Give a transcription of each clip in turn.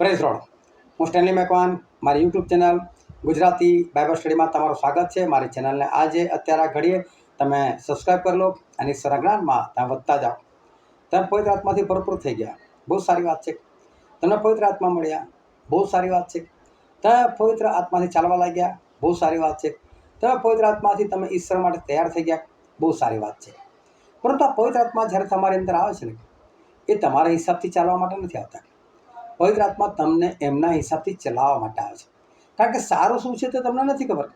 Praise road. હું Stanley Macwan, મારી YouTube channel Gujarati Bible સ્ટડીમાં તમારું સ્વાગત છે। મારી ચેનલને આજે અત્યારે આ ઘડીએ તમે સબસ્ક્રાઈબ કરી લો અને ઈશ્વરના જ્ઞાનમાં તમે વધતા જાઓ। તમે પવિત્ર આત્માથી ભરપૂર થઈ ગયા, બહુ સારી વાત છે। તમને પવિત્ર આત્મા મળ્યા, બહુ સારી વાત છે। તમે પવિત્ર આત્માથી ચાલવા લાગ્યા, બહુ સારી વાત છે। તમે પવિત્ર આત્માથી તમે ઈશ્વર માટે તૈયાર થઈ ગયા, બહુ સારી વાત છે। પરંતુ આ પવિત્ર આત્મા જ્યારે તમારી અંદર આવે છે ને, એ તમારા હિસાબથી ચાલવા માટે નથી આવતા। પવિત્ર આત્મા તમને એમના હિસાબથી ચલાવવા માટે આવે છે। કારણ કે સારું શું છે તે તમને નથી ખબર,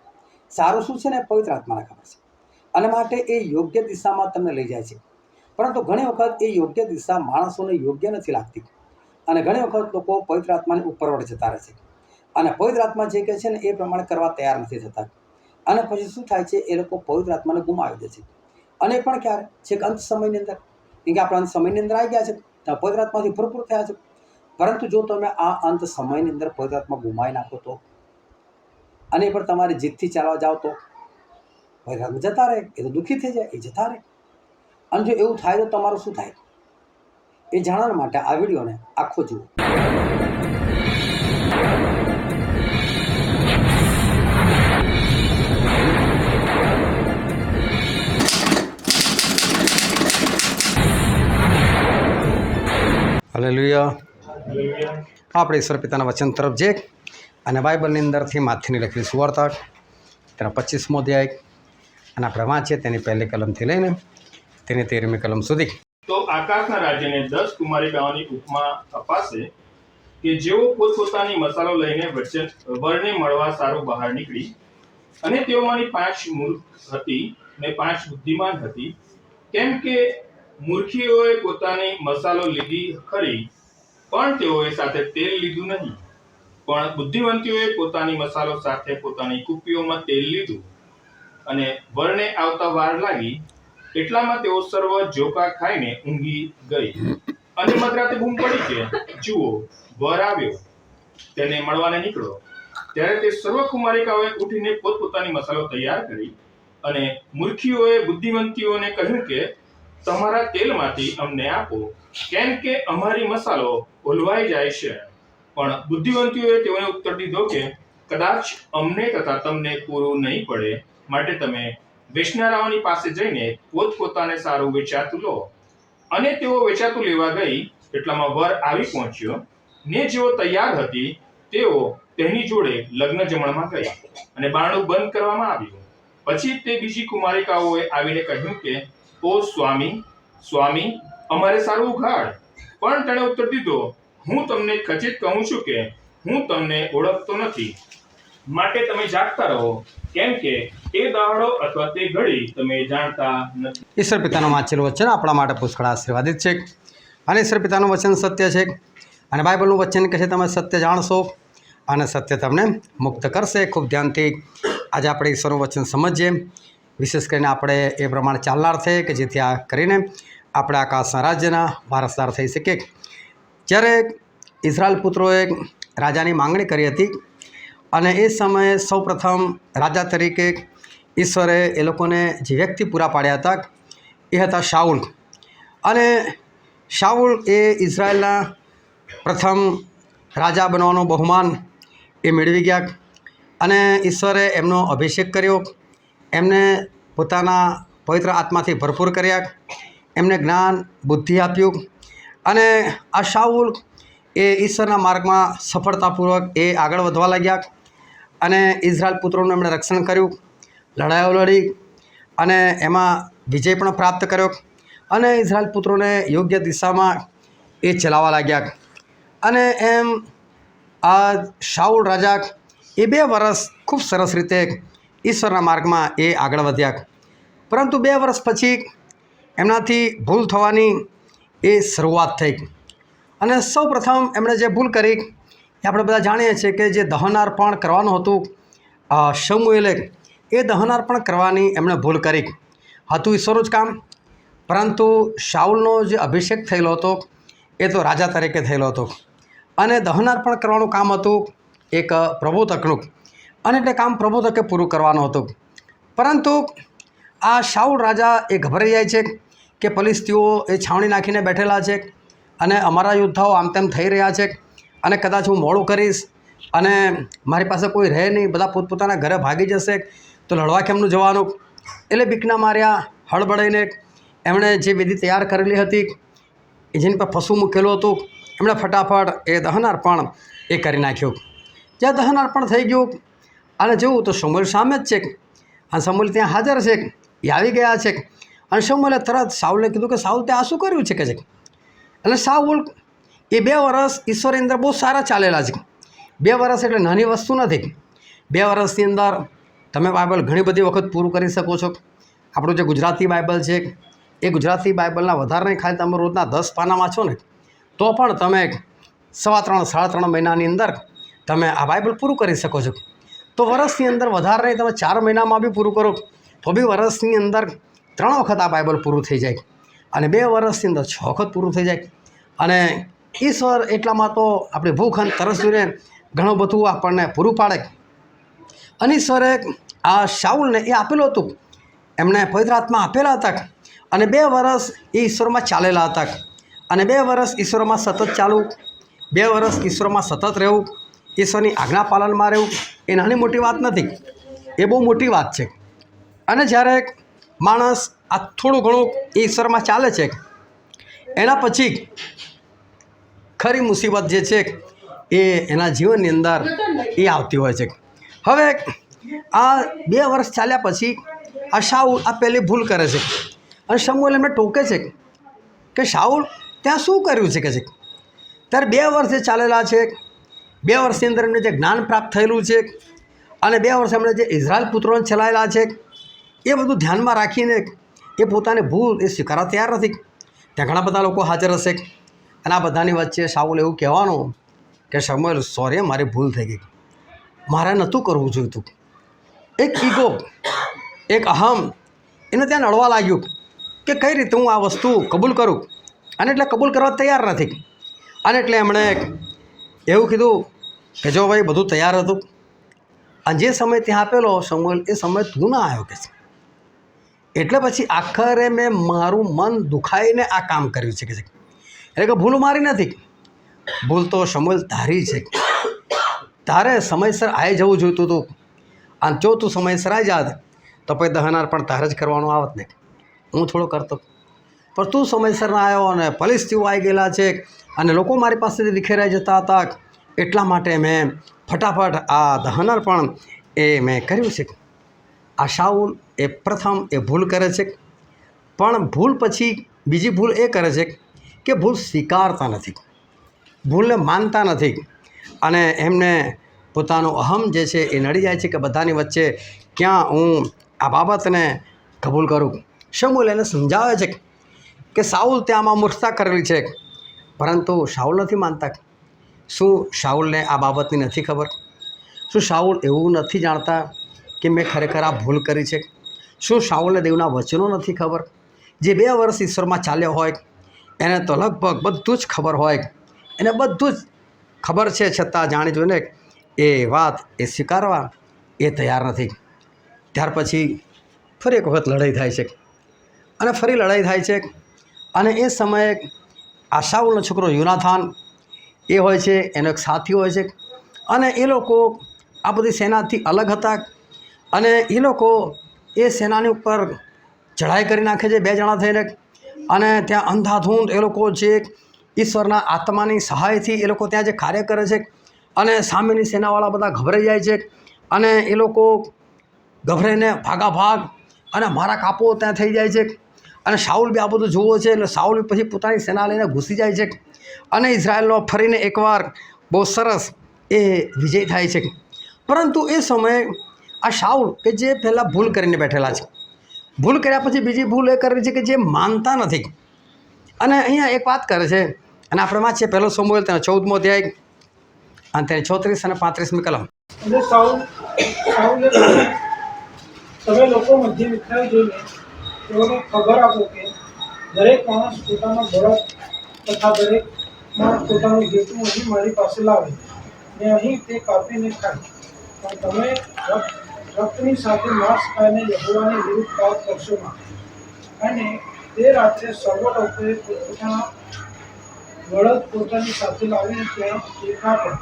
સારું શું છે ને પવિત્ર આત્માને ખબર છે, અને માટે એ યોગ્ય દિશામાં તમને લઈ જાય છે। પરંતુ ઘણી વખત એ યોગ્ય દિશા માણસોને યોગ્ય નથી લાગતી, અને ઘણી વખત લોકો પવિત્ર આત્માની ઉપર વડે જતા રહે છે, અને પવિત્ર આત્મા જે કહે છે ને એ પ્રમાણે કરવા તૈયાર નથી થતા, અને પછી શું થાય છે, એ લોકો પવિત્ર આત્માને ગુમાવી દે છે। અને પણ ક્યારે છેક અંત સમયની અંદર, કેમ કે આપણે અંત સમયની અંદર આવી ગયા છે, તો પવિત્ર આત્માથી ભરપૂર થયા છે। પરંતુ જો તમે આ અંત સમયની અંદર પવિત્ર આત્મા ગુમાવી નાખો તો, અને પણ તમારી જીદથી ચાલવા જાઓ તો પવિત્ર આત્મા જતા રહે, એ તો દુઃખી થઈ જાય, એ જતા રહે। અને જો એવું થાય તો તમારું શું થાય એ જાણવા માટે આ વિડીયોને આખો જુઓ। હાલેલુયા। આપણે ઈશ્વર પિતાના વચન તરફ જઈએ અને બાઇબલની અંદરથી માથીની લખેલી સુવાર્તા તેના 25મો અધ્યાય, અને આપણે વાંચીએ તેની પહેલી કલમથી લઈને તેની 13મી કલમ સુધી। તો આકાશના રાજ્યને 10 કુમારિકાઓની ઉપમા અપાશે કે જેઓ પોતપોતાની મસાલો લઈને વરને મળવા સારું બહાર નીકળી, અને તેઓમાંની 5 મૂર્ખ હતી ને 5 બુદ્ધિમાન હતી। કેમ કે મૂર્ખીઓએ પોતાની મસાલો લીધી ખરી, પણ તેઓએ સાથે તેલ લીધું નહીં, પણ બુદ્ધિવંતીઓએ પોતાની મસાલો સાથે પોતાની કુપીઓમાં તેલ લીધું, અને વરને આવતા વાર લાગી એટલામાં તેઓ સર્વ જોકા ખાઈને ઊંઘી ગઈ, અને મધરાતે બૂમ પડી કે જુઓ, વર આવ્યો, તેને મળવાને નીકળો। ત્યારે તે સર્વ કુમારિકાઓએ ઉઠીને પોતપોતાની મસાલો તૈયાર કરી, અને મૂર્ખીઓએ બુદ્ધિવંતીઓને કહ્યું કે તમારા તેલમાંથી અમને આપો, કેમ કે અમારી મસાલો ઓલવાઈ જાય છે। પણ બુદ્ધિવંતીઓએ તેઓને ઉત્તર દીધો કે કદાચ અમને તથા તમને પૂરું નહીં પડે, માટે તમે વેચનારાઓની પાસે જઈને પોતપોતાને સારું વેચાતું લો। અને તેઓ વેચાતું લેવા ગઈ એટલામાં વર આવી પહોંચ્યો, ને જેઓ તૈયાર હતી તેઓ તેની જોડે લગ્ન જમણમાં ગયા, અને બારણું બંધ કરવામાં આવ્યું। પછી તે બીજી કુમારિકાઓએ આવીને કહ્યું કે ઓ સ્વામી, સ્વામી, અમારે સારું ઉઘાડ। પણ તેણે ઉત્તર દીધો, હું તમને ખચિત કહું છું કે હું તમને ઓળખતો નથી, માટે તમે જાગતા રહો, કેમ કે તે દાડો અથવા તે ઘડી તમે જાણતા નથી। ઈશ્વર પિતાનું વાંચેલું વચન આપણા માટે પુષ્કળ આશીર્વાદિત છે, અને ઈશ્વર પિતાનું વચન સત્ય છે, અને બાઇબલનું વચન કહે છે તમે સત્ય જાણશો અને સત્ય તમને મુક્ત કરશે। ખૂબ ધ્યાનથી આજે આપણે ઈશ્વરનું વચન સમજીએ, વિશેષ કરીને આપણે એ પ્રમાણે ચાલનાર છે કે જેથી આ કરીને આપણે આકાશના રાજ્યના વારસદાર થઈ શકીએ। જ્યારે ઇઝરાયલ પુત્રોએ રાજાની માંગણી કરી હતી, અને એ સમયે સૌપ્રથમ રાજા તરીકે ઈશ્વરે એ લોકોને જે વ્યક્તિ પૂરા પાડ્યા હતા એ હતા શાઉલ। અને શાઉલ એ ઇઝરાયલના પ્રથમ રાજા બનવાનું બહુમાન એ મેળવી ગયા, અને ઈશ્વરે એમનો અભિષેક કર્યો, એમને પોતાના પવિત્ર આત્માથી ભરપૂર કર્યા, એમને જ્ઞાન બુદ્ધિ આપ્યું, અને આ શાઉલ એ ઈશ્વરના માર્ગમાં સફળતાપૂર્વક એ આગળ વધવા લાગ્યા, અને ઇઝરાયલ પુત્રોનું એમણે રક્ષણ કર્યું, લડાઈઓ લડી, અને એમાં વિજય પણ પ્રાપ્ત કર્યો, અને ઇઝરાયલ પુત્રોને યોગ્ય દિશામાં એ ચલાવવા લાગ્યા। અને એમ આ શાઉલ રાજા એ 2 વર્ષ ખૂબ સરસ રીતે ઈશ્વરના માર્ગમાં એ આગળ વધ્યા, પરંતુ 2 વર્ષ પછી એમનાથી ભૂલ થવાની એ શરૂઆત થઈ। અને સૌ પ્રથમ એમણે જે ભૂલ કરી એ આપણે બધા જાણીએ છીએ કે જે દહન અર્પણ કરવાનું હતું શમૂએલે, એ દહન અર્પણ કરવાની એમણે ભૂલ કરી। હતું ઈશ્વરનું જ કામ, પરંતુ શાઉલનો જે અભિષેક થયેલો હતો એ તો રાજા તરીકે થયેલો હતો, અને દહન અર્પણ કરવાનું કામ હતું એક પ્રબોધકનું, અને તે કામ પ્રબોધકે પૂરું કરવાનું હતું। પરંતુ આ શાઉલ રાજા એ ગભરાઈ જાય છે કે ફલિસ્તીઓ એ છાવણી નાખીને બેઠેલા છે, અને અમારા યોદ્ધાઓ આમ તેમ થઈ રહ્યા છે, અને કદાચ હું મોડું કરીશ અને મારી પાસે કોઈ રહે નહીં, બધા પોતપોતાના ઘરે ભાગી જશે તો લડવા કેમનું જવાનું? એટલે બીકના માર્યા હળબળાઈને એમણે જે વિધિ તૈયાર કરેલી હતી, જેની પર પશુ મૂકેલું હતું, એમણે ફટાફટ એ દહન અર્પણ એ કરી નાખ્યું. જ્યાં દહન અર્પણ થઈ ગયું અને જોયું તો સમુએલ સામે જ છે અને સમુએલ ત્યાં હાજર છે, એ આવી ગયા છે. અને સમુએલે તરત સાઉલને કીધું કે સાઉલ તે આ શું કર્યું છે કે છે? એટલે સાઉલ એ 2 વર્ષ ઈશ્વરની અંદર બહુ સારા ચાલેલા છે. 2 વર્ષ એટલે નાની વસ્તુ નથી. 2 વર્ષની અંદર તમે બાઇબલ ઘણી બધી વખત પૂરું કરી શકો છો. આપણું જે ગુજરાતી બાઇબલ છે એ ગુજરાતી બાઇબલના વધારે નહીં, ખાલી તમે રોજના 10 પાના વાંચો ને તો પણ તમે 3.5 સાડા 3 મહિનાની અંદર તમે આ બાઇબલ પૂરું કરી શકો છો. તો વર્ષની અંદર વધારે નહીં, તમે 4 મહિનામાં બી પૂરું કરો તો બી વર્ષની અંદર 3 વખત આ બાઇબલ પૂરું થઈ જાય અને 2 વર્ષની અંદર 6 વખત પૂરું થઈ જાય. અને ઈશ્વર એટલામાં તો આપણી ભૂખ અને તરસ જોઈને ઘણું બધું આપણને પૂરું પાડે. અને ઈશ્વરે આ શાઉલને એ આપેલું હતું, એમને પવિત્ર આત્મા આપેલા હતા અને 2 વર્ષ એ ઈશ્વરમાં ચાલેલા હતા. અને 2 વર્ષ ઈશ્વરમાં સતત ચાલવું, 2 વર્ષ ઈશ્વરમાં સતત રહેવું, ઈશ્વરની આજ્ઞા પાલનમાં રહેવું એ નાની મોટી વાત નથી, એ બહુ મોટી વાત છે. અને જ્યારે માણસ આ થોડું ઘણું ઈશ્વરમાં ચાલે છે એના પછી ખરી મુસીબત જે છે એ એના જીવનની અંદર એ આવતી હોય છે. હવે આ 2 વર્ષ ચાલ્યા પછી આ શાઉલ આ પહેલી ભૂલ કરે છે અને સમુએલ એમને ટોકે છે કે શાઉલ ત્યાં શું કર્યું છે કે છે? ત્યારે 2 વર્ષ જે ચાલેલા છે, 2 વર્ષની અંદર એમને જે જ્ઞાન પ્રાપ્ત થયેલું છે અને 2 વર્ષ એમણે જે ઇઝરાયલ પુત્રોને ચલાવેલા છે એ બધું ધ્યાનમાં રાખીને એ પોતાની ભૂલ એ સ્વીકારવા તૈયાર નથી. ત્યાં ઘણા બધા લોકો હાજર હશે અને આ બધાની વચ્ચે શાઉલ એવું કહેવાનું કે સમુએલ સોરી, મારી ભૂલ થઈ ગઈ, મારે નહોતું કરવું જોઈતું. એક ઈગો, એક અહમ એને ત્યાં નડવા લાગ્યું કે કઈ રીતે હું આ વસ્તુ કબૂલ કરું, અને એટલે કબૂલ કરવા તૈયાર નથી. અને એટલે એમણે એવું કીધું કે જો ભાઈ બધું તૈયાર હતું અને જે સમય ત્યાં આપેલો સમુએલ એ સમય તું ના આવ્યો કે છે, એટલે પછી આખરે મેં મારું મન દુખાઈને આ કામ કર્યું છે કે છે. એટલે કે ભૂલ મારી નથી, ભૂલ તો સમુએલ તારી છે. તારે સમયસર આવી જવું જોઈતું હતું અને જો તું સમયસર આવી જાત તો પછી દહનાર પણ તારે જ કરવાનું આવત ને, હું થોડો કરતો. પણ તું સમયસર ના આવ્યો અને પોલીસથી આવી ગયેલા છે અને લોકો મારી પાસેથી વિખેરાઈ જતા હતા, એટલા માટે મેં ફટાફટ આ દહનાર પણ એ મેં કર્યું છે. આ શાઉલ એ પ્રથમ એ ભૂલ કરે છે, પણ ભૂલ પછી બીજી ભૂલ એ કરે છે કે ભૂલ સ્વીકારતા નથી, ભૂલને માનતા નથી અને એમને પોતાનું અહમ જે છે એ નડી જાય છે કે બધાની વચ્ચે ક્યાં હું આ બાબતને કબૂલ કરું. સમુએલ એને સમજાવે છે કે શાઉલ ત્યાંમાં મૂર્ખતા કરેલી છે, પરંતુ શાઉલ નથી માનતા. શું શાઉલને આ બાબતની નથી ખબર? શું શાઉલ એવું નથી જાણતા કે મેં ખરેખર આ ભૂલ કરી છે? શું શાઉલને દેવના વચનો નથી ખબર? જે 2 વર્ષ ઈશ્વરમાં ચાલ્યો હોય એને તો લગભગ બધું જ ખબર હોય, એને બધું જ ખબર છે, છતાં જાણી જોઈને એ વાત એ સ્વીકારવા એ તૈયાર નથી. ત્યાર પછી ફરી એક વખત લડાઈ થાય છે અને ફરી લડાઈ થાય છે અને એ સમયે આ શાઉલનો છોકરો યોનાથાન એ હોય છે, એનો એક સાથી હોય છે અને એ લોકો આ બધી સેનાથી અલગ હતા અને એ લોકો એ સેનાની ઉપર ચઢાઈ કરી નાખે છે 2 જણા થઈને. અને ત્યાં અંધાધૂંધ એ લોકો જે ઈશ્વરના આત્માની સહાયથી એ લોકો ત્યાં જે કાર્ય કરે છે અને સામેની સેનાવાળા બધા ગભરાઈ જાય છે અને એ લોકો ગભરાઈને ભાગાભાગ અને મારા કાપો ત્યાં થઈ જાય છે. અને શાઉલ બી આ બધું જોવો છે એટલે શાઉલ પછી પોતાની સેના લઈને ઘૂસી જાય છે અને ઇઝરાયલનો ફરીને એકવાર બહુ સરસ એ વિજય થાય છે. પરંતુ એ સમયે આ શાઉલ કે જે પહેલાં ભૂલ કરીને બેઠેલા છે, ભૂલ કર્યા પછી બીજી ભૂલ એ કરી છે કે જે માનતા નથી. અને અહીંયા એક વાત કરે છે અને આપણે વાંચીએ 1 સમુએલ તેનો 14મો અધ્યાય અને તેની 34 અને 35મી કલમ. અને શાઉલે તમે લોકો મધ્ય વિખરાઈ જોઈને તેઓને ખબર આપો કે દરેક માણસ પોતાનો બળદ તથા દરેક માણસ પોતાનો હેતુ અહીં મારી પાસે લાવે ને અહીં તે કાપીને ખાય. પણ તમે રક્તની સાથે માંસ ખાઈને યહોવાની વિરુદ્ધ પાપ કરશો ના. અને તે રાત્રે સર્વ લોકોએ પોતાના બળદ પોતાની સાથે લાવીને ત્યાં દેખા પડે.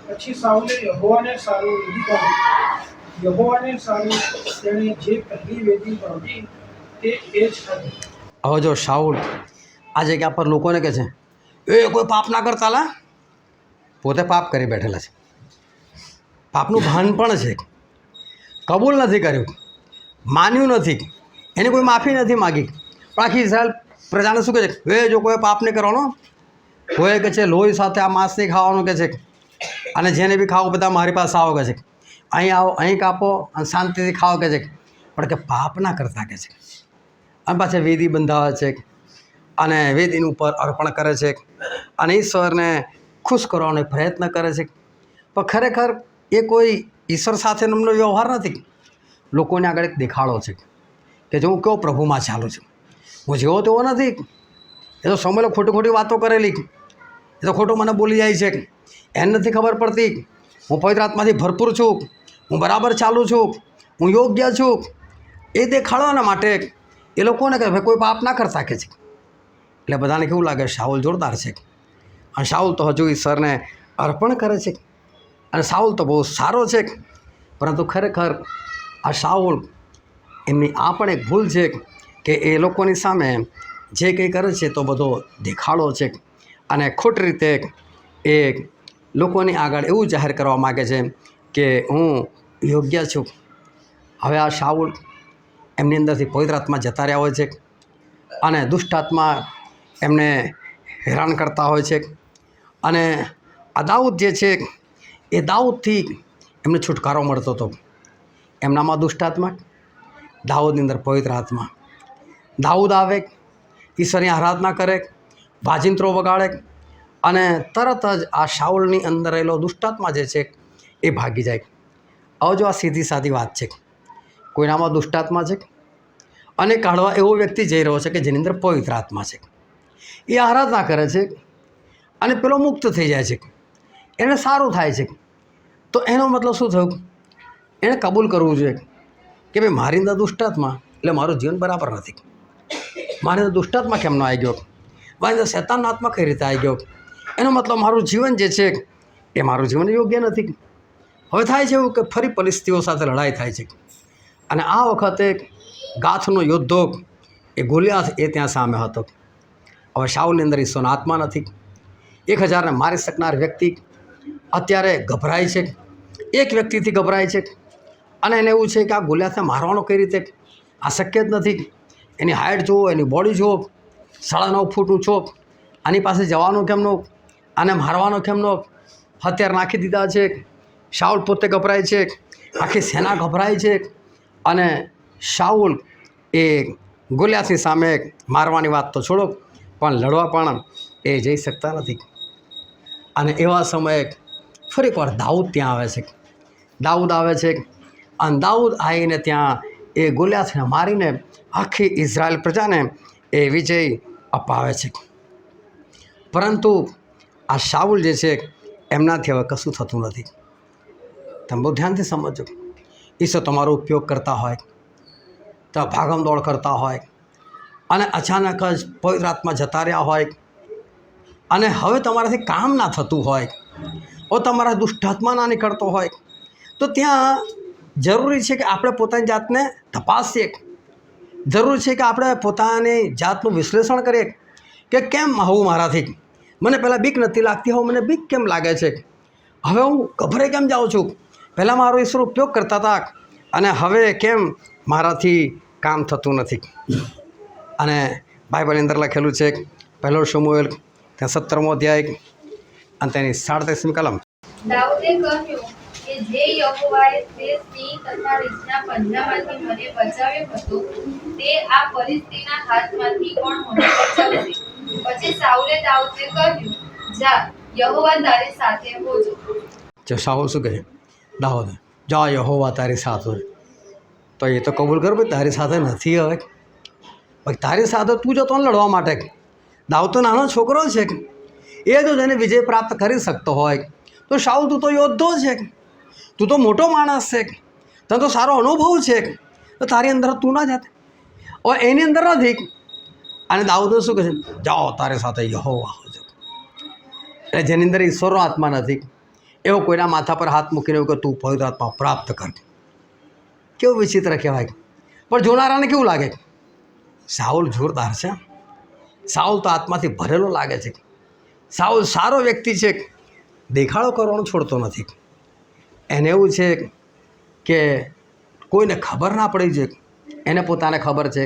પછી સાઉલે યહોવાને સારું વેદી બાંધી. યહોવાને સારું તેણે જે પહેલી વેદી બાંધી તે એ જ કરી. હવે જો શાઉલ આ જગ્યા પર લોકોને કહે છે એ કોઈ પાપ ના કરતા લા, પોતે પાપ કરી બેઠેલા છે, પાપનું ભાન પણ છે, કબૂલ નથી કર્યું, માન્યું નથી, એને કોઈ માફી નથી માગી. પણ આખી ઇઝરાયલ પ્રજાને શું કહે છે એ જો કોઈ પાપ નહીં કરવાનો, કોઈ કહે છે લોહી સાથે આ માંસ નહીં ખાવાનું કહે છે, અને જેને બી ખાવું બધા મારી પાસે આવો કહે છે, અહીં આવો, અહીં કાપો અને શાંતિથી ખાઓ કહે છે, પણ કે પાપ ના કરતા કહે છે. અને પાછા વેદી બંધાવે છે અને વેદીની ઉપર અર્પણ કરે છે અને ઈશ્વરને ખુશ કરવાનો પ્રયત્ન કરે છે. પણ ખરેખર એ કોઈ ઈશ્વર સાથેનો એમનો વ્યવહાર નથી, લોકોને આગળ એક દેખાડો છે કે જો હું કેવો પ્રભુમાં ચાલું છું, હું જેવો તેવો નથી. એ તો સમય ખોટી ખોટી વાતો કરેલી, એ તો ખોટું મને બોલી જાય છે, એને નથી ખબર પડતી હું પવિત્ર આત્માથી ભરપૂર છું, હું બરાબર ચાલું છું, હું યોગ્ય છું. એ દેખાડવાના માટે એ લોકોને કહે ભાઈ કોઈ પાપ ના કરતા કે છે. એટલે બધાને કેવું લાગે શાઉલ જોરદાર છે, અને શાઉલ તો હજુ ઈશ્વરને અર્પણ કરે છે, અને શાઉલ તો બહુ સારો છે. પરંતુ ખરેખર આ શાઉલ એમની આ પણ એક ભૂલ છે કે એ લોકોની સામે જે કંઈ કરે છે તો બધો દેખાડો છે, અને ખોટી રીતે એ લોકોની આગળ એવું જાહેર કરવા માગે છે કે હું યોગ્ય છું. હવે આ શાઉલ એમની અંદરથી પવિત્ર આત્મા જતા રહ્યા હોય છે અને દુષ્ટ આત્મા એમને હેરાન કરતા હોય છે. અને આ દાઉદ જે છે એ દાઉદથી એમને છુટકારો મળતો હતો. એમનામાં દુષ્ટ આત્મા, દાઉદની અંદર પવિત્ર આત્મા. દાઉદ આવે, ઈશ્વરની આરાધના કરે, વાજિંત્રો વગાડે, અને તરત જ આ શાઉલની અંદર રહેલો દુષ્ટાત્મા જે છે એ ભાગી જાય. હવે જો આ સીધી સાદી વાત છે, કોઈનામાં દુષ્ટાત્મા છે અને કાઢવા એવો વ્યક્તિ જઈ રહ્યો છે કે જેની અંદર પવિત્ર આત્મા છે, એ આરાધના કરે છે અને પેલો મુક્ત થઈ જાય છે, એને સારું થાય છે. તો એનો મતલબ શું થયું? એણે કબૂલ કરવું જોઈએ કે ભાઈ મારી અંદર દુષ્ટાત્મા એટલે મારું જીવન બરાબર નથી, મારી અંદર દુષ્ટાત્મા કેમ ન આવી ગયો, મારી અંદર શૈતાનનો આત્મા કઈ રીતે આવી ગયો, એનો મતલબ મારું જીવન જે છે એ મારું જીવન યોગ્ય નથી. હવે થાય છે એવું કે ફરી પરિસ્થિતિઓ સાથે લડાઈ થાય છે, અને આ વખતે ગાથનો યોદ્ધો એ ગોલિયાથ એ ત્યાં સામે હતો. હવે શાઉલની અંદર ઈશ્વરનો આત્મા નથી. 1000ને મારી શકનાર વ્યક્તિ અત્યારે ગભરાય છે, એક વ્યક્તિથી ગભરાય છે, અને એને એવું છે કે આ ગોલિયાથને મારવાનો કઈ રીતે, આ શક્ય જ નથી. એની હાઇટ જુઓ, એની બોડી જુઓ, 9.5 ફૂટ ઊંચો, આની પાસે જવાનો કેમનો, આને મારવાનો કેમનો, હથિયાર નાખી દીધા છે. શાઉલ પોતે ગભરાય છે, આખી સેના ગભરાય છે, અને શાઉલ એ ગોલિયાથની સામે મારવાની વાત તો છોડો, પણ લડવા પણ એ જઈ શકતા નથી. અને એવા સમયે ફરી એકવાર દાઉદ ત્યાં આવે છે. દાઉદ આવે છે અને દાઉદ આવીને ત્યાં એ ગોલિયાથને મારીને આખી ઇઝરાયલ પ્રજાને એ વિજય અપાવે છે. પરંતુ આ શાઉલ જે છે એમનાથી હવે કશું થતું નથી. તમે બહુ ધ્યાનથી સમજો. ઈશ્વર તમારો ઉપયોગ કરતા હોય તો ભાગમદોડ કરતા હોય અને અચાનક જ પવિત્ર આત્મા જતા રહ્યા હોય, અને હવે તમારાથી કામ ના થતું હોય, તમારા દુષ્ટાત્મા ના નીકળતો હોય, તો ત્યાં જરૂરી છે કે આપણે પોતાની જાતને તપાસીએ. જરૂરી છે કે આપણે પોતાની જાતનું વિશ્લેષણ કરીએ કે કેમ આવું મારાથી, મને પહેલાં બીક નથી લાગતી, હવે મને બીક કેમ લાગે છે, હવે હું ગભરાઈ કેમ જાઉં છું, પહેલાં મારો ઈશ્વર ઉપયોગ કરતા હતા અને હવે કેમ મારાથી કામ થતું નથી. અને બાઇબલની અંદર લખેલું છે 1 શમુએલ ત્યાં 17મો અધ્યાય અને તેની 37મી કલમ. દાઉદે કહ્યું કે જે યહોવાએ તે સિંહ તથા રીછના પંજામાંથી મને બચાવ્યો હતો, તે આ ફલિસ્તીના હાથમાંથી પણ મને બચાવશે. પછી સાઉલે દાઉદને કહ્યું, જા, યહોવા તારી સાથે હોજો. જો શાઉલ શું કહે? દાઉદ, જા, યહોવા તારી સાથે હોય. તો એ તો કબૂલ કર ભાઈ તારી સાથે નથી. હવે ભાઈ તારી સાથે તું જતો ને લડવા માટે. દાઉદ તો નાનો છોકરો છે, એ તો જેને વિજય પ્રાપ્ત કરી શકતો હોય, તો શાઉલ તું તો યોદ્ધો છે, તું તો મોટો માણસ છે, તને તો સારો અનુભવ છે, તો તારી અંદર તું ના જાતે. હવે એની અંદર નથી. અને દાઉદ શું કહે છે? જાઓ, તારી સાથે યહોવા હોજો. એટલે જેની અંદર ઈશ્વરનો આત્મા નથી એવો કોઈના માથા પર હાથ મૂકીને એવું કે તું પવિત્ર આત્મા પ્રાપ્ત કર. કેવું વિચિત્ર કહેવાય. પણ જોનારાને કેવું લાગે? સાઉલ જોરદાર છે, સાઉલ તો આત્માથી ભરેલો લાગે છે, સાઉલ સારો વ્યક્તિ છે, દેખાડો કરવાનું છોડતો નથી. એને એવું છે કે કોઈને ખબર ના પડી છે, એને પોતાને ખબર છે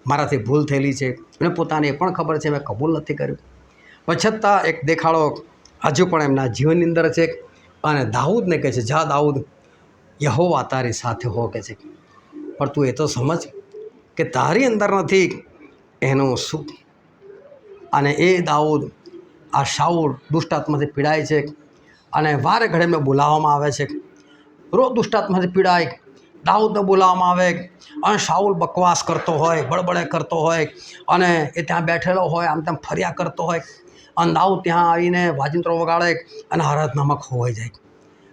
મારાથી ભૂલ થયેલી છે, એને પોતાને એ પણ ખબર છે મેં કબૂલ નથી કર્યું, પણ છતાં એક દેખાડો હજુ પણ એમના જીવનની અંદર છે. અને દાઉદને કહે છે, જા દાઉદ, યહોવા તારી સાથે હો કે છે, પણ તું એ તો સમજ કે તારી અંદર નથી એનું સુખ. અને એ દાઉદ આ શાઉલ દુષ્ટાત્માથી પીડાય છે અને વારે ઘડે એમને બોલાવવામાં આવે છે, રોજ દુષ્ટાત્માથી પીડાય, દાઉદને બોલાવવામાં આવે અને શાઉલ બકવાસ કરતો હોય, બળબડે કરતો હોય અને એ ત્યાં બેઠેલો હોય, આમ તેમ ફર્યા કરતો હોય અને દાઉદ ત્યાં આવીને વાજિંત્રો વગાડે અને આરાધનામાં ખોવાઈ જાય.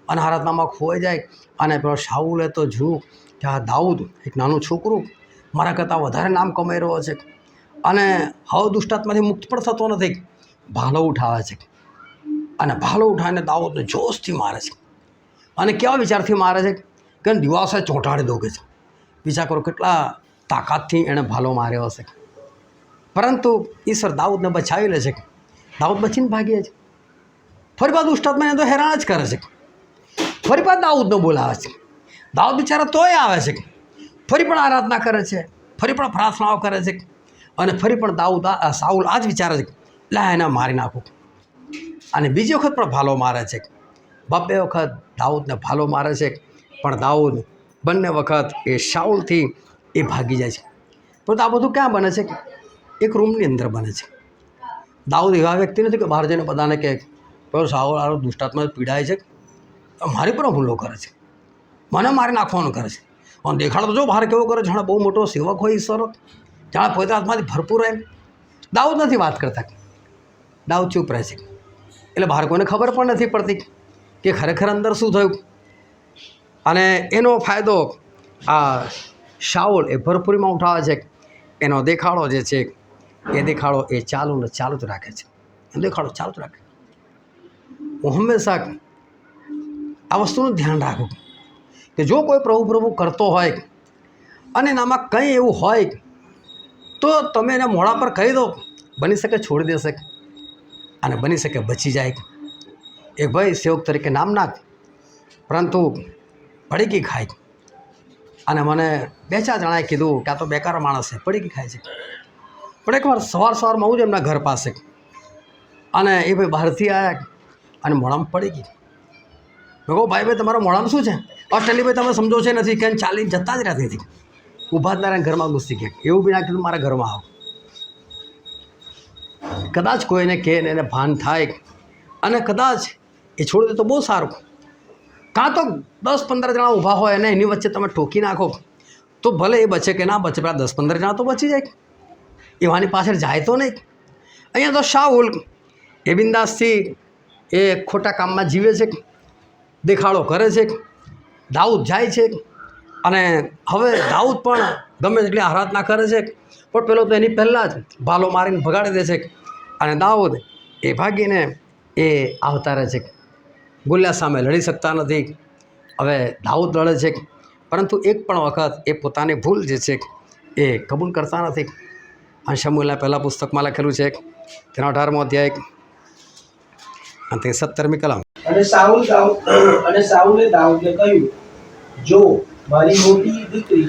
અને આરાધનામાં ખોવાઈ જાય અને પેલો શાઉલે તો જોયું કે આ દાઉદ એક નાનું છોકરું મારા કરતાં વધારે નામ કમાઈ રહ્યો છે અને હવે દુષ્ટાત્માથી મુક્ત પણ થતો નથી. ભાલો ઉઠાવે છે અને ભાલો ઉઠાવીને દાઉદને જોશથી મારે છે. અને કેવા વિચારથી મારે છે કે દિવાસે ચોંટાડી દો કે છે. વિચાર કરો કેટલા તાકાતથી એણે ભાલો માર્યો હશે. પરંતુ ઈશ્વર દાઉદને બચાવી લે છે. દાઉદ બચીને ભાગીએ છે. ફરી પાછું દુષ્ટાત્માને તો હેરાન જ કરે છે. ફરી પાછું દાઉદને બોલાવે છે. દાઉદ બિચારા તોય આવે છે, ફરી પણ આરાધના કરે છે, ફરી પણ પ્રાર્થનાઓ કરે છે અને ફરી પણ સાઉલ આ જ વિચારે છે લા એને મારી નાખું. અને બીજી વખત પણ ભાલો મારે છે. બબ્બે વખત દાઉદને ભાલો મારે છે, પણ દાઉદ બંને વખત એ શાઉલથી એ ભાગી જાય છે. પરંતુ આ બધું ક્યાં બને છે? એક રૂમની અંદર બને છે. દાઉદ એવા વ્યક્તિ નથી કે બહાર જઈને બધાને કહે પેલો શાઉલ આ દુષ્ટાત્મા પીડાય છે, મારી પર હુમલો કરે છે, મને મારી નાખવાનું કરે છે. અને દેખાડો તો જો બહાર કેવો કરે, જાણે બહુ મોટો સેવક હોય ઈશ્વર, જાણે પવિત્ર આત્માથી ભરપૂર રહે. દાઉદ નથી વાત કરતા, દાઉદ ચૂપ રહે છે. એટલે બહાર કોઈને ખબર પણ નથી પડતી કે ખરેખર અંદર શું થયું. અને એનો ફાયદો આ શાઉલ એ ભરપૂરીમાં ઉઠાવે છે. એનો દેખાડો જે છે એ દેખાડો એ ચાલુ જ રાખે છે. દેખાડો ચાલુ જ રાખે. હું હંમેશા આ વસ્તુનું ધ્યાન રાખું કે જો કોઈ પ્રભુ કરતો હોય અને એનામાં કંઈ એવું હોય તો તમે એને મોઢા પર કહી દો, બની શકે છોડી દેશે અને બની શકે બચી જાય. એક ભાઈ સેવક તરીકે નામ નાખ, પરંતુ પડીકી ખાય. અને મને 2-4 જણાએ કીધું કે આ તો બેકાર માણસ છે, પડીકી ખાય છે. પણ એકવાર સવારમાં હું જ એમના ઘર પાસે અને એ ભાઈ બહારથી આવ્યા અને મોઢામાં પડીકી. મેં કહું ભાઈ તમારા મોઢામાં શું છે? અષ્ટલી ભાઈ તમે સમજો છે નથી કે ચાલીને જતા જ રહેતી હતી. ઊભા જ ના ઘરમાં ઘૂસી ગયા. એવું બી ના કીધું મારા ઘરમાં આવો. કદાચ કોઈને કહે ને એને ભાન થાય અને કદાચ એ છોડી દે તો બહુ સારું. કાં તો 10-15 જણા ઊભા હોય અને એની વચ્ચે તમે ઠોકી નાખો તો ભલે એ બચે કે ના બચે, પેલા 10-15 જણા તો બચી જાય. એવાની પાછળ જાય તો નહીં. અહીંયા તો શાઉલ એ બિંદાસથી એ ખોટા કામમાં જીવે છે, દેખાડો કરે છે. દાઉદ જાય છે અને હવે દાઉદ પણ ગમે તેટલી આરાધના કરે છે, પણ પેલો તો એની પહેલાં જ ભાલો મારીને ભગાડી દે છે. અને દાઉદ એ ભાગીને એ આવતા રહે છે. ગોલિયાત સામે લડી શકતા નથી. હવે દાઉદ લડે છે, પરંતુ એક પણ વખત એ પોતાની ભૂલ જે છે એ કબૂલ કરતા નથી. અને શમૂએલના પહેલાં પુસ્તકમાં લખેલું છે તેના 18મો અધ્યાય અને તે 17મી કલમ. અને સાઉલે દાઉદને કહ્યું, જો મારી મોટી દીકરી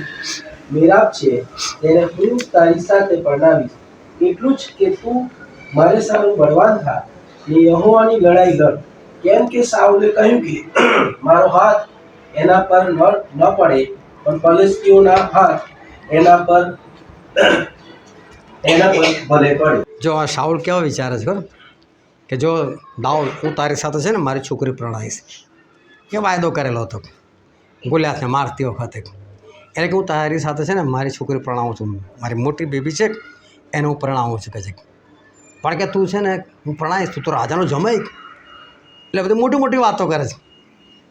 મેરાબ છે તેને હું તારી સાથે પરણાવીશ. એટલું જ કે તું મારે સારું બળવાન થા ને યહોવાની લડાઈ લડ. કેમ કે સાઉલે કહ્યું કે મારો હાથ એના પર ન પડે, પણ ફલિસ્તીઓના હાથ એના પર ભલે પડે. જો આ શાઉલ કેવો વિચારે છે ખબર કે જો દાઉદ હું તારી સાથે છે ને મારી છોકરી પ્રણાવીશ, એ વાયદો કરેલો હતો ગોલિયાતને મારતી વખતે. એટલે કે હું તારી સાથે છે ને મારી છોકરી પ્રણાવું છું, મારી મોટી બેબી છે એને હું પ્રણાવું છું કે છે. પણ કે તું છે ને હું પ્રણાવીશ, તું તો રાજાનો જમાઈ. એટલે બધી મોટી મોટી વાતો કરે છે.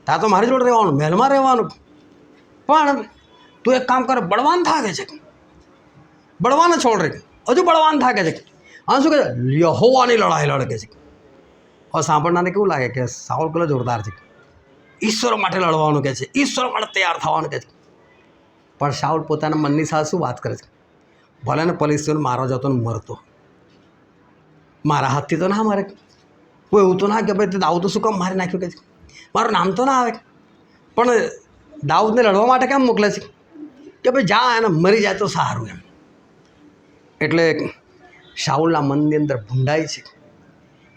ત્યાં તો મારી જોડે રહેવાનું, મહેલમાં રહેવાનું. પણ તું એક કામ કરે, બળવાન થાકે છે, બળવાને છોડ રહી, હજુ બળવાન થાકે છે. અને શું કહે છે? યહોવાની લડાઈ લડે છે. હવે સાંભળનારને કેવું લાગે કે સાઉલ કેટલો જોરદાર છે, ઈશ્વર માટે લડવાનું કહે છે, ઈશ્વર માટે તૈયાર થવાનું કહે છે. પણ શાઉલ પોતાના મનની સાથે શું વાત કરે છે? ભલે ને ફલિસ્તીઓને મારવા જતો ને મરતો, મારા હાથથી તો ના મરે. કોઈ એવું તો ના કે ભાઈ તે દાઉદ શું કામ મારી નાખ્યું કે છે, મારું નામ તો ના આવે. પણ દાઉદને લડવા માટે કેમ મોકલે છે કે ભાઈ જા એને મરી જાય તો સારું એમ. એટલે શાઉલના મનની અંદર ભૂંડાઈ છે,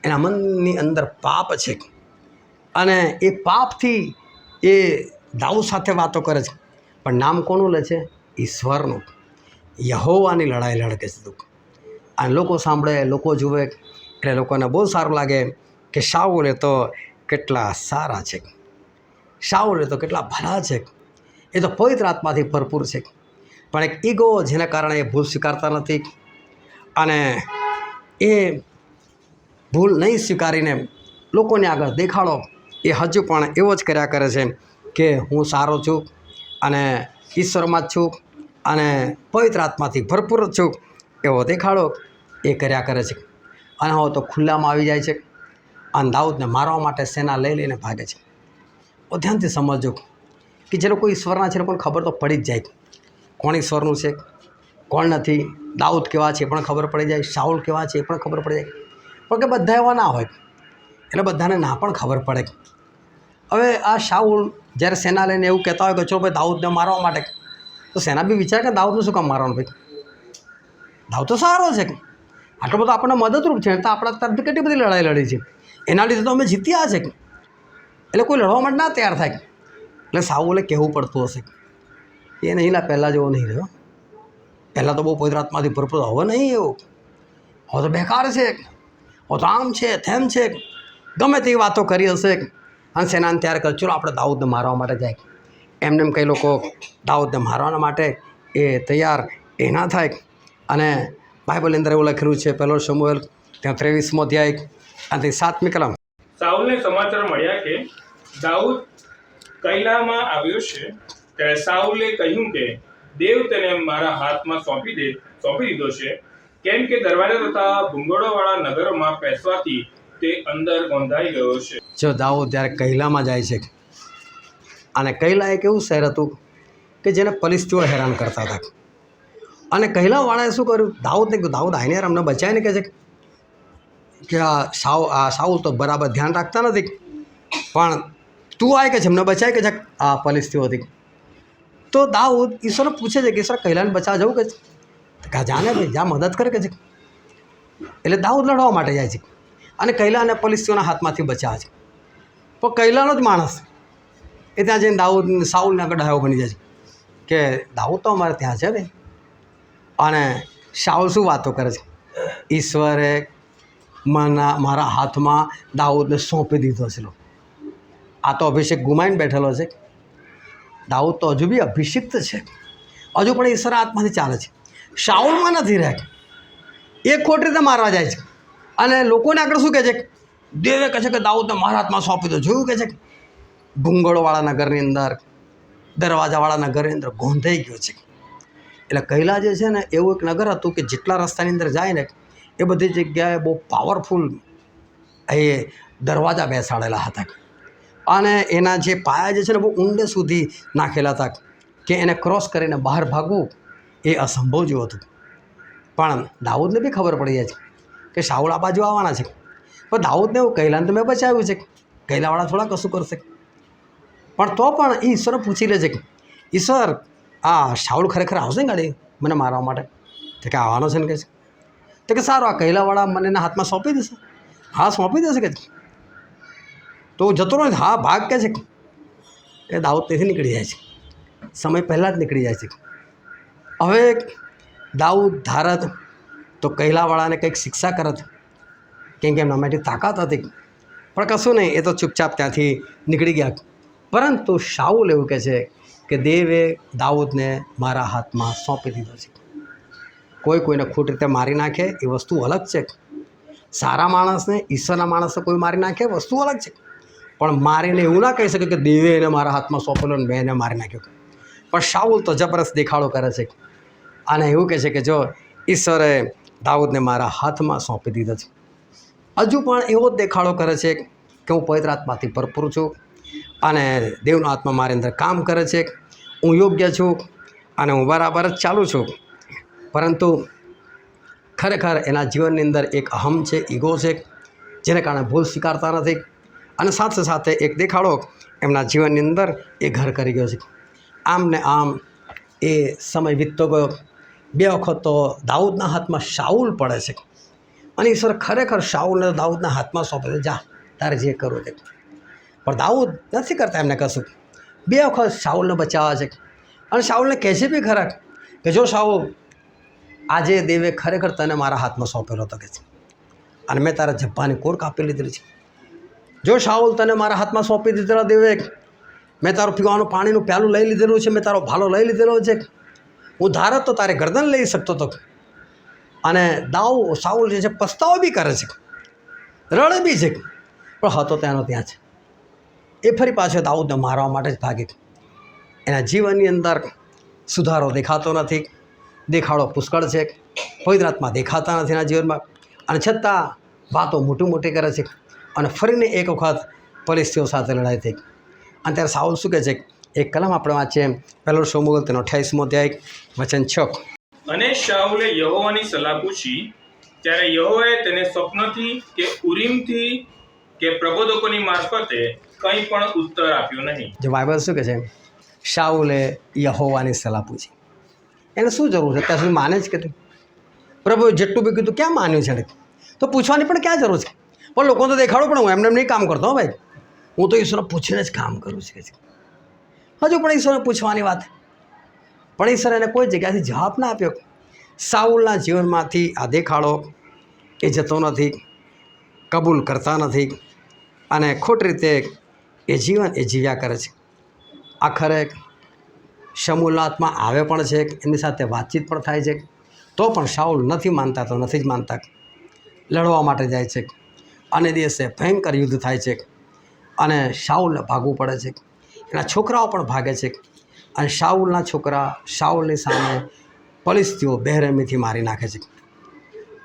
એના મનની અંદર પાપ છે, અને એ પાપથી એ દાઉદ સાથે વાતો કરે છે. પણ નામ કોનું લે છે? ઈશ્વરનું. યહોવાની લડાઈ લડકે છે તું. અને લોકો સાંભળે, લોકો જુએ એટલે લોકોને બહુ સારું લાગે કે શાઉલ એ તો કેટલા સારા છે, શાઉલ એ તો કેટલા ભલા છે, એ તો પવિત્ર આત્માથી ભરપૂર છે. પણ એક ઈગો જેના કારણે એ ભૂલ સ્વીકારતા નથી, અને એ ભૂલ નહીં સ્વીકારીને લોકોને આગળ દેખાડો એ હજુ પણ એવો જ કર્યા કરે છે કે હું સારો છું અને ઈશ્વરમાં જ છું અને પવિત્ર આત્માથી ભરપૂર જ છું, એવો દેખાડો એ કર્યા કરે છે. અને હવે તો ખુલ્લામાં આવી જાય છે અને દાઉદને મારવા માટે સેના લઈ લઈને ભાગે છે. તો ધ્યાનથી સમજજો કે જે લોકો ઈશ્વરના છે એ લોકોને ખબર તો પડી જ જાય કોણ ઈશ્વરનું છે કોણ નથી. દાઉદ કેવા છે એ પણ ખબર પડી જાય, શાઉલ કેવા છે એ પણ ખબર પડી જાય. પણ કે બધા એવા ના હોય એટલે બધાને ના પણ ખબર પડે. હવે આ શાઉલ જ્યારે સેના લઈને એવું કહેતા હોય કે ચલો ભાઈ દાઉદને મારવા માટે, તો સેના બી વિચારે કે દાઉદનું શું કામ મારવાનું ભાઈ, દાઉદ તો સારો છે, આટલો બધો આપણને મદદરૂપ છે, તો આપણા તરફથી કેટલી બધી લડાઈ લડી છે, એના લીધે તો અમે જીત્યા છે. એટલે કોઈ લડવા માટે ના તૈયાર થાય. એટલે શાઉલે કહેવું પડતું હશે એ નહીં લા પહેલાં જેવો નહીં રહ્યો, પહેલાં તો બહુ પવિત્ર આત્માથી ભરપૂર, હવે નહીં એવું, હવે તો બેકાર છે, હવે તો આમ છે તેમ છે, ગમે તેવી વાતો કરી હશે. અને સેનાને તૈયાર કરે, ચલો આપણે દાઉદને મારવા માટે જાય. એમને એમ કંઈ લોકો દાઉદને મારવાના માટે એ તૈયાર એ ના થાય. અને બાઇબલની અંદર એવું લખેલું છે, પહેલો શમુએલ ત્યાં 23મો અધ્યાય અને 7મી કલમ. સાઉલને સમાચાર મળ્યા કે દાઉદ કૈલામાં આવ્યો છે, ત્યારે સાઉલે કહ્યું કે દેવ તેને મારા હાથમાં સોંપી દીધો છે, કેમ કે દરવાજા તથા ભૂંગળોવાળા નગરોમાં પેસવાથી તે અંદર ગોંધાઈ ગયો છે. જો દાઉદ જ્યારે કૈલામાં જાય છે, અને કૈલા એક એવું શહેર હતું કે જેને ફલિસ્તીઓ હેરાન કરતા હતા. અને કૈલાવાળાએ શું કર્યું, દાઉદને કહ્યું દાઉદ આઈને યાર અમને બચાવીને કહે છે કે આ સાઉલ તો બરાબર ધ્યાન રાખતા નથી, પણ તું આય કે છે અમને બચાય કે છે આ ફલિસ્તીઓથી. તો દાઉદ ઈશ્વરને પૂછે છે કે ઈશ્વર કૈલાને બચાવવા જવું કે જાને ભાઈ જા મદદ કરે કે છે. એટલે દાઉદ લડવા માટે જાય છે અને કૈલાને ફલિસ્તીઓના હાથમાંથી બચાવે છે. પણ કૈલાનો જ માણસ એ ત્યાં જઈને સાઉલને આગળ ડાયો બની જાય છે કે દાઉદ તો અમારે ત્યાં છે ને. અને શાઉલ શું વાતો કરે છે, ઈશ્વરે મારા હાથમાં દાઉદને સોંપી દીધો છે. આ તો અભિષેક ગુમાઈને બેઠેલો છે, દાઉદ તો હજુ બી અભિષિક્ત છે, હજુ પણ ઈશ્વર હાથમાંથી ચાલે છે, શાઉલમાં નથી રહે. એ ખોટી રીતે મારવા જાય છે અને લોકોને આગળ શું કહે છે, દેવે કહે છે કે દાઉદને મારા હાથમાં સોંપી દો. જોયું કહે છે ભૂંગળોવાળા નગરની અંદર, દરવાજાવાળા નગરની અંદર ગોંધાઈ ગયો છે. એટલે કૈલા જે છે ને એવું એક નગર હતું કે જેટલા રસ્તાની અંદર જાય ને એ બધી જગ્યાએ બહુ પાવરફુલ એ દરવાજા બેસાડેલા હતા, અને એના જે પાયા જે છે ને બહુ ઊંડે સુધી નાખેલા હતા કે એને ક્રોસ કરીને બહાર ભાગવું એ અસંભવ જેવું હતું. પણ દાઉદને બી ખબર પડી જાય છે કે શાઉલ આ બાજુ આવવાના છે. પણ દાઉદને એવું કૈલાને તો મેં બચાવ્યું છે, કૈલાવાળા થોડા કશું કરશે. પણ તો પણ એ ઈશ્વરને પૂછી લે છે કે ઈશ્વર આ શાઉલ ખરેખર આવશે ને ગાડી મને મારવા માટે? તો કે આવવાનો છે ને કહે છે. તો કે સારું, આ કૈલાવાળા મને એના હાથમાં સોંપી દેશે? હા સોંપી દેશે કે તો જતો રહો. હા ભાગ કે છે. એ દાઉદ ત્યાંથી નીકળી જાય છે, સમય પહેલાં જ નીકળી જાય છે. હવે દાઉદ ધારત તો કૈલાવાળાને કંઈક શિક્ષા કરત, કેમ કે એમના માટે તાકાત હતી. પણ કશું નહીં, એ તો ચૂપચાપ ત્યાંથી નીકળી ગયા. પરંતુ શાઉલ એવું કહે છે કે દેવે દાઉદને મારા હાથમાં સોંપી દીધો છે. કોઈને ખોટી રીતે મારી નાખે એ વસ્તુ અલગ છે, સારા માણસને ઈશ્વરના માણસને કોઈ મારી નાખે વસ્તુ અલગ છે. પણ મારીને એવું ના કહી શકે કે દેવે એને મારા હાથમાં સોંપેલો ને મેં એને મારી નાખ્યો. પણ શાઉલ તો જબરદસ્ત દેખાડો કરે છે અને એવું કહે છે કે જો ઈશ્વરે દાઉદને મારા હાથમાં સોંપી દીધો છે. હજુ પણ એવો જ દેખાડો કરે છે કે હું પવિત્ર આત્માથી ભરપૂર છું અને દેવનો આત્મા મારી અંદર કામ કરે છે, હું યોગ્ય છું અને હું બરાબર જ ચાલું છું. પરંતુ ખરેખર એના જીવનની અંદર એક અહમ છે, ઈગો છે, જેને કારણે ભૂલ સ્વીકારતા નથી. અને સાથે સાથે એક દેખાડો એમના જીવનની અંદર એ ઘર કરી ગયો છે. આમ ને આમ એ સમય વીતતો ગયો. 2 વખત તો દાઉદના હાથમાં શાઉલ પડે છે અને ઈશ્વર ખરેખર શાઉલને દાઉદના હાથમાં સોંપે છે, જા તારે જે કરવું તે. પણ દાઉદ નથી કરતા એમને કશું. 2 વખત શાઉલને બચાવવા છે અને શાઉલને કહે છે બી ખરા કે જો શાઉલ, આજે દેવે ખરેખર તને મારા હાથમાં સોંપેલો હતો કે છે અને મેં તારા જબ્બાની કોર કાપી લીધેલી છે. જો શાઉલ, તને મારા હાથમાં સોંપી દીધેલા દેવે, મેં તારું પીવાનું પાણીનું પ્યાલું લઈ લીધેલું છે, મેં તારો ભાલો લઈ લીધેલો છે, હું ધારત તો તારે ગરદન લઈ શકતો હતો. અને શાઉલ જે છે પસ્તાવો બી કરે છે, રડે બી છે, પણ હતો ત્યાંનો ત્યાં છે. એ ફરી પાછો દાઉદને મારવા માટે જ ભાગી. એના જીવનની અંદર સુધારો દેખાતો નથી, દેખાડો પુષ્કળ છે, પવિત્ર આત્મા દેખાતા નથી એના જીવનમાં, અને છતાં વાતો મોટી કરે છે. અને ફરીને એક વખત ફલિસ્તીઓ સાથે લડાઈ થઈ. અને ત્યારે શાઉલ શું કહે છે? એક કલમ આપણે વાંચીએ, 1 શમૂએલ તેનો 28મો અધ્યાય વચન 6. અને શાઉલે યહોવાની સલાહ પૂછી, ત્યારે યહોવાએ તેને સ્વપ્નથી કે ઉરીમથી કે પ્રબોધકોની મારફતે કંઈ પણ ઉત્તર આપ્યો નહીં. જો બાઇબલ શું કહે છે? શાઉલે યહોવાની સલાહ પૂછી. એને શું જરૂર છે? ત્યાં સુધી માને જ કે પ્રભુએ જેટલું બી કીધું ક્યાં માન્યું છે? તો પૂછવાની પણ ક્યાં જરૂર છે? પણ લોકો તો દેખાડો, પણ હું એમને નહીં કામ કરતો હો ભાઈ, હું તો ઈશ્વરને પૂછીને જ કામ કરું છું. હજુ પણ ઈશ્વરને પૂછવાની વાત, પણ ઈશ્વર એને કોઈ જગ્યાથી જવાબ ના આપ્યો. શાઉલના જીવનમાંથી આ દેખાડો એ જતો નથી, કબૂલ કરતા નથી અને ખોટી રીતે એ જીવન એ જીવ્યા કરે છે. આખરે શમૂએલના હાથમાં આવે પણ છે, એની સાથે વાતચીત પણ થાય છે, તો પણ શાઉલ નથી માનતા, તો નથી જ માનતા, લડવા માટે જાય છે. અને દિવસે ભયંકર યુદ્ધ થાય છે અને શાઉલને ભાગવું પડે છે. એના છોકરાઓ પણ ભાગે છે અને શાઉલના છોકરા શાઉલની સામે ફલિસ્તીઓ બેરહેમીથી મારી નાખે છે.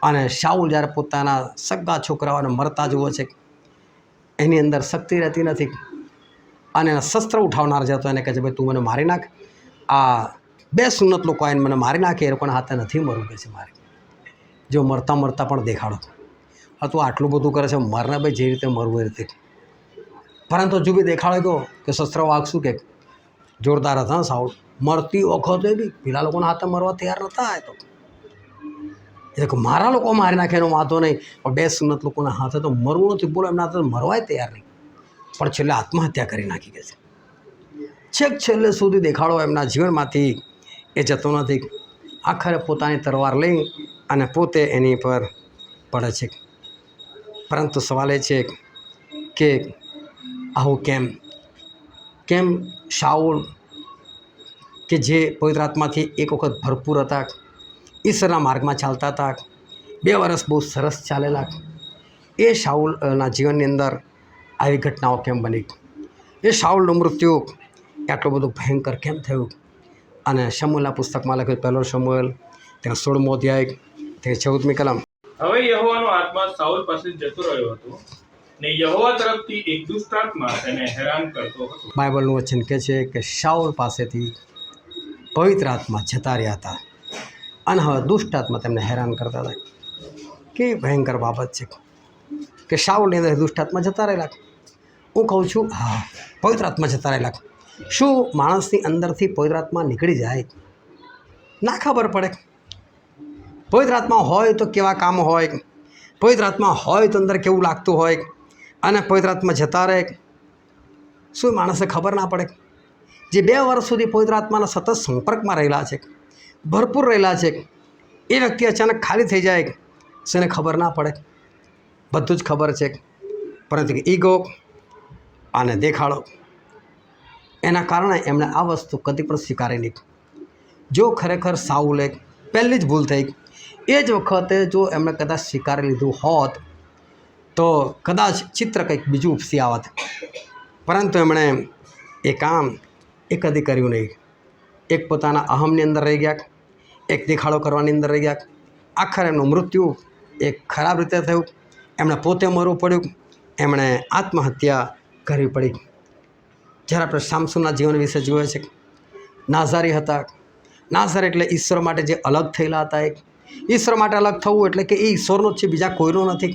અને શાઉલ જ્યારે પોતાના સગા છોકરાઓને મરતા જુએ છે, એની અંદર શક્તિ રહેતી નથી અને એના શસ્ત્ર ઉઠાવનાર જતો એને કહે છે, ભાઈ તું મને મારી નાખ, આ 2 સુન્નત લોકો આવીને મને મારી નાખે, એ લોકોના હાથે નથી મરવું કે છે મારે. જો મરતા પણ દેખાડો, હા તું આટલું બધું કરે છે, મરને ભાઈ જે રીતે મરવું એ રીતે. પરંતુ હજુ બી દેખાડો ગયો કે શસ્ત્ર વાગશું કે જોરદાર હતા શાઉલ, મરતી વખતે બી પેલા લોકોના હાથે મરવા તૈયાર નહોતા. એ મારા લોકો મારી નાખે એનો વાંધો નહીં, પણ 2 સુન્નત લોકોના હાથે તો મરવું નથી. બોલો, એમના હાથે મરવાય તૈયાર નહીં, પણ છેલ્લે આત્મહત્યા કરી નાખી ગઈ છે. છેક છેલ્લે સુધી દેખાડો એમના જીવનમાંથી એ જતો નથી. આખરે પોતાની તલવાર લઈ અને પોતે એની પર પડે છે. પરંતુ સવાલ એ છે કે આવું કેમ શાઉલ કે જે પવિત્ર આત્માથી એક વખત ભરપૂર હતા, ઈશ્વરના માર્ગમાં ચાલતા હતા, 2 વર્ષ બહુ સરસ ચાલેલા, એ શાઉલના જીવનની અંદર આવી ઘટનાઓ કેમ બની? એ શાઉલનું મૃત્યુ આટલું બધું ભયંકર કેમ થયું? અને શમૂએલના પુસ્તકમાં લખ્યું, 1 શમૂએલ તેનો 16મો અધ્યાય તે 14મી કલમ. હવે યહોવાનો આત્મા શાઉલ પાસે જતો રહ્યો હતો ને યહોવા તરફથી એક દુષ્ટ આત્મા તેને હેરાન કરતો હતો. બાઇબલનું વચન કહે છે કે શાઉલ પાસેથી પવિત્ર આત્મા જતા રહ્યા હતા અને હવે દુષ્ટ આત્મા તેમને હેરાન કરતા હતા. કેવી ભયંકર બાબત છે કે શાઉલની અંદર દુષ્ટ આત્મા જતા રહેલા. હું કહું છું, હા, પવિત્ર આત્મા જતા રહેલા. શું માણસની અંદરથી પવિત્ર આત્મા નીકળી જાય? ના ખબર પડે. પવિત્ર આત્મા હોય તો કેવા કામ હોય, પવિત્ર આત્મા હોય તો અંદર કેવું લાગતું હોય, અને પવિત્ર આત્મા જતા રહે, શું માણસને ખબર ના પડે? જે 2 વર્ષ સુધી પવિત્ર આત્માના સતત સંપર્કમાં રહેલા છે, ભરપૂર રહેલા છે, એ વ્યક્તિ અચાનક ખાલી થઈ જાય, શેને ખબર ના પડે? બધું જ ખબર છે, પરંતુ ઈગો અને દેખાડો એના કારણે એમણે આ વસ્તુ કદી પણ સ્વીકારી નહીં. જો ખરેખર શાઉલે પહેલી જ ભૂલ થઈ, એ જ વખતે જો એમણે કદાચ સ્વીકારી લીધું હોત તો કદાચ ચિત્ર કંઈક બીજું ઉપસી આવત. પરંતુ એમણે એ કામ એ કદી કર્યું નહીં. એક પોતાના અહમની અંદર રહી ગયા, એક દેખાડો કરવાની અંદર રહી ગયા. આખરે એમનું મૃત્યુ એક ખરાબ રીતે થયું. એમણે પોતે મરવું પડ્યું, એમણે આત્મહત્યા કરવી પડી. જ્યારે આપણે સામસોનના જીવન વિશે જોઈએ છે, નાઝારી હતા. નાઝર એટલે ઈશ્વર માટે જે અલગ થયેલા હતા. એક ઈશ્વર માટે અલગ થવું એટલે કે એ ઈશ્વરનો જ છે, બીજા કોઈનો નથી.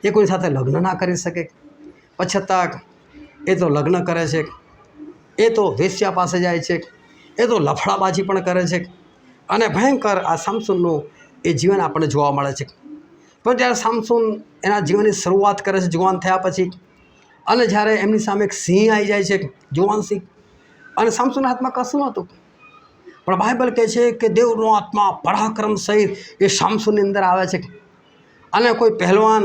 એ કોઈ સાથે લગ્ન ના કરી શકે. પછતાક એ તો લગ્ન કરે છે, એ તો વેશ્યા પાસે જાય છે, એ તો લફડાબાજી પણ કરે છે, અને ભયંકર આ સામસોનનું એ જીવન આપણને જોવા મળે છે. પણ જ્યારે સામસોન એના જીવનની શરૂઆત કરે છે જુવાન થયા પછી, અને જ્યારે એમની સામે એક સિંહ આવી જાય છે, જુવાન સિંહ, અને સામસોનના હાથમાં કશું નહોતું, પણ બાઇબલ કહે છે કે દેવનો આત્મા પરાક્રમ સહિત એ સામસોનની અંદર આવે છે. અને કોઈ પહેલવાન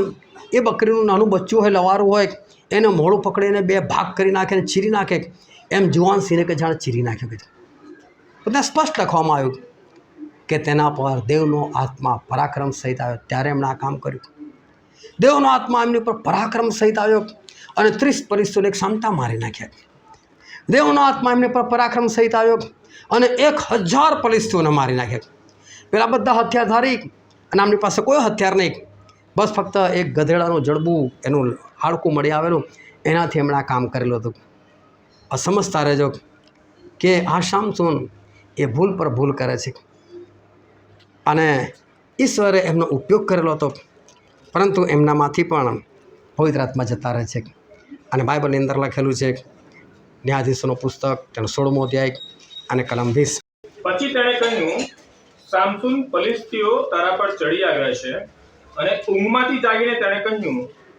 એ બકરીનું નાનું બચ્ચું હોય, લવારું હોય, એને મોઢું પકડીને બે ભાગ કરી નાખે અને ચીરી નાખે, એમ જુવાન સિંહને કે જાણે ચીરી નાખ્યું. કીધું બધા સ્પષ્ટ લખવામાં આવ્યું કે તેના પર દેવનો આત્મા પરાક્રમ સહિત આવ્યો. ત્યારે એમણે આ કામ કર્યું. દેવનો આત્મા એમની પર પરાક્રમ સહિત આવ્યો અને 30 ફરિશ્તાઓને એક સામટા મારી નાખ્યા. દેવનો આત્મા એમની પર પરાક્રમ સહિત આવ્યો અને 1000 ફરિશ્તાઓને મારી નાખ્યા. પેલા બધા હથિયારધારી અને આમની પાસે કોઈ હથિયાર નહીં, બસ ફક્ત એક ગધેડાનું જડબું, એનું હાડકું મળી આવેલું, એનાથી એમણે આ કામ કરેલું હતું. સમજતા રહેજો કે આ સામસોન એ ભૂલ પર ભૂલ કરે છે, અને ઈશ્વરે એમનો ઉપયોગ કરેલો હતો, પરંતુ એમનામાંથી પણ પવિત્ર આત્મા જતા રહે છે. અને બાઇબલની અંદર લખેલું છે, ન્યાયાધીશોનું પુસ્તક તેનો 16મો અધ્યાય અને કલમ 20. પછી તેણે કહ્યું, સામસોન, ફલિસ્તીઓ તારા પર ચડી આવ્યા છે. અને ઊંઘમાંથી જાગીને તેણે કહ્યું,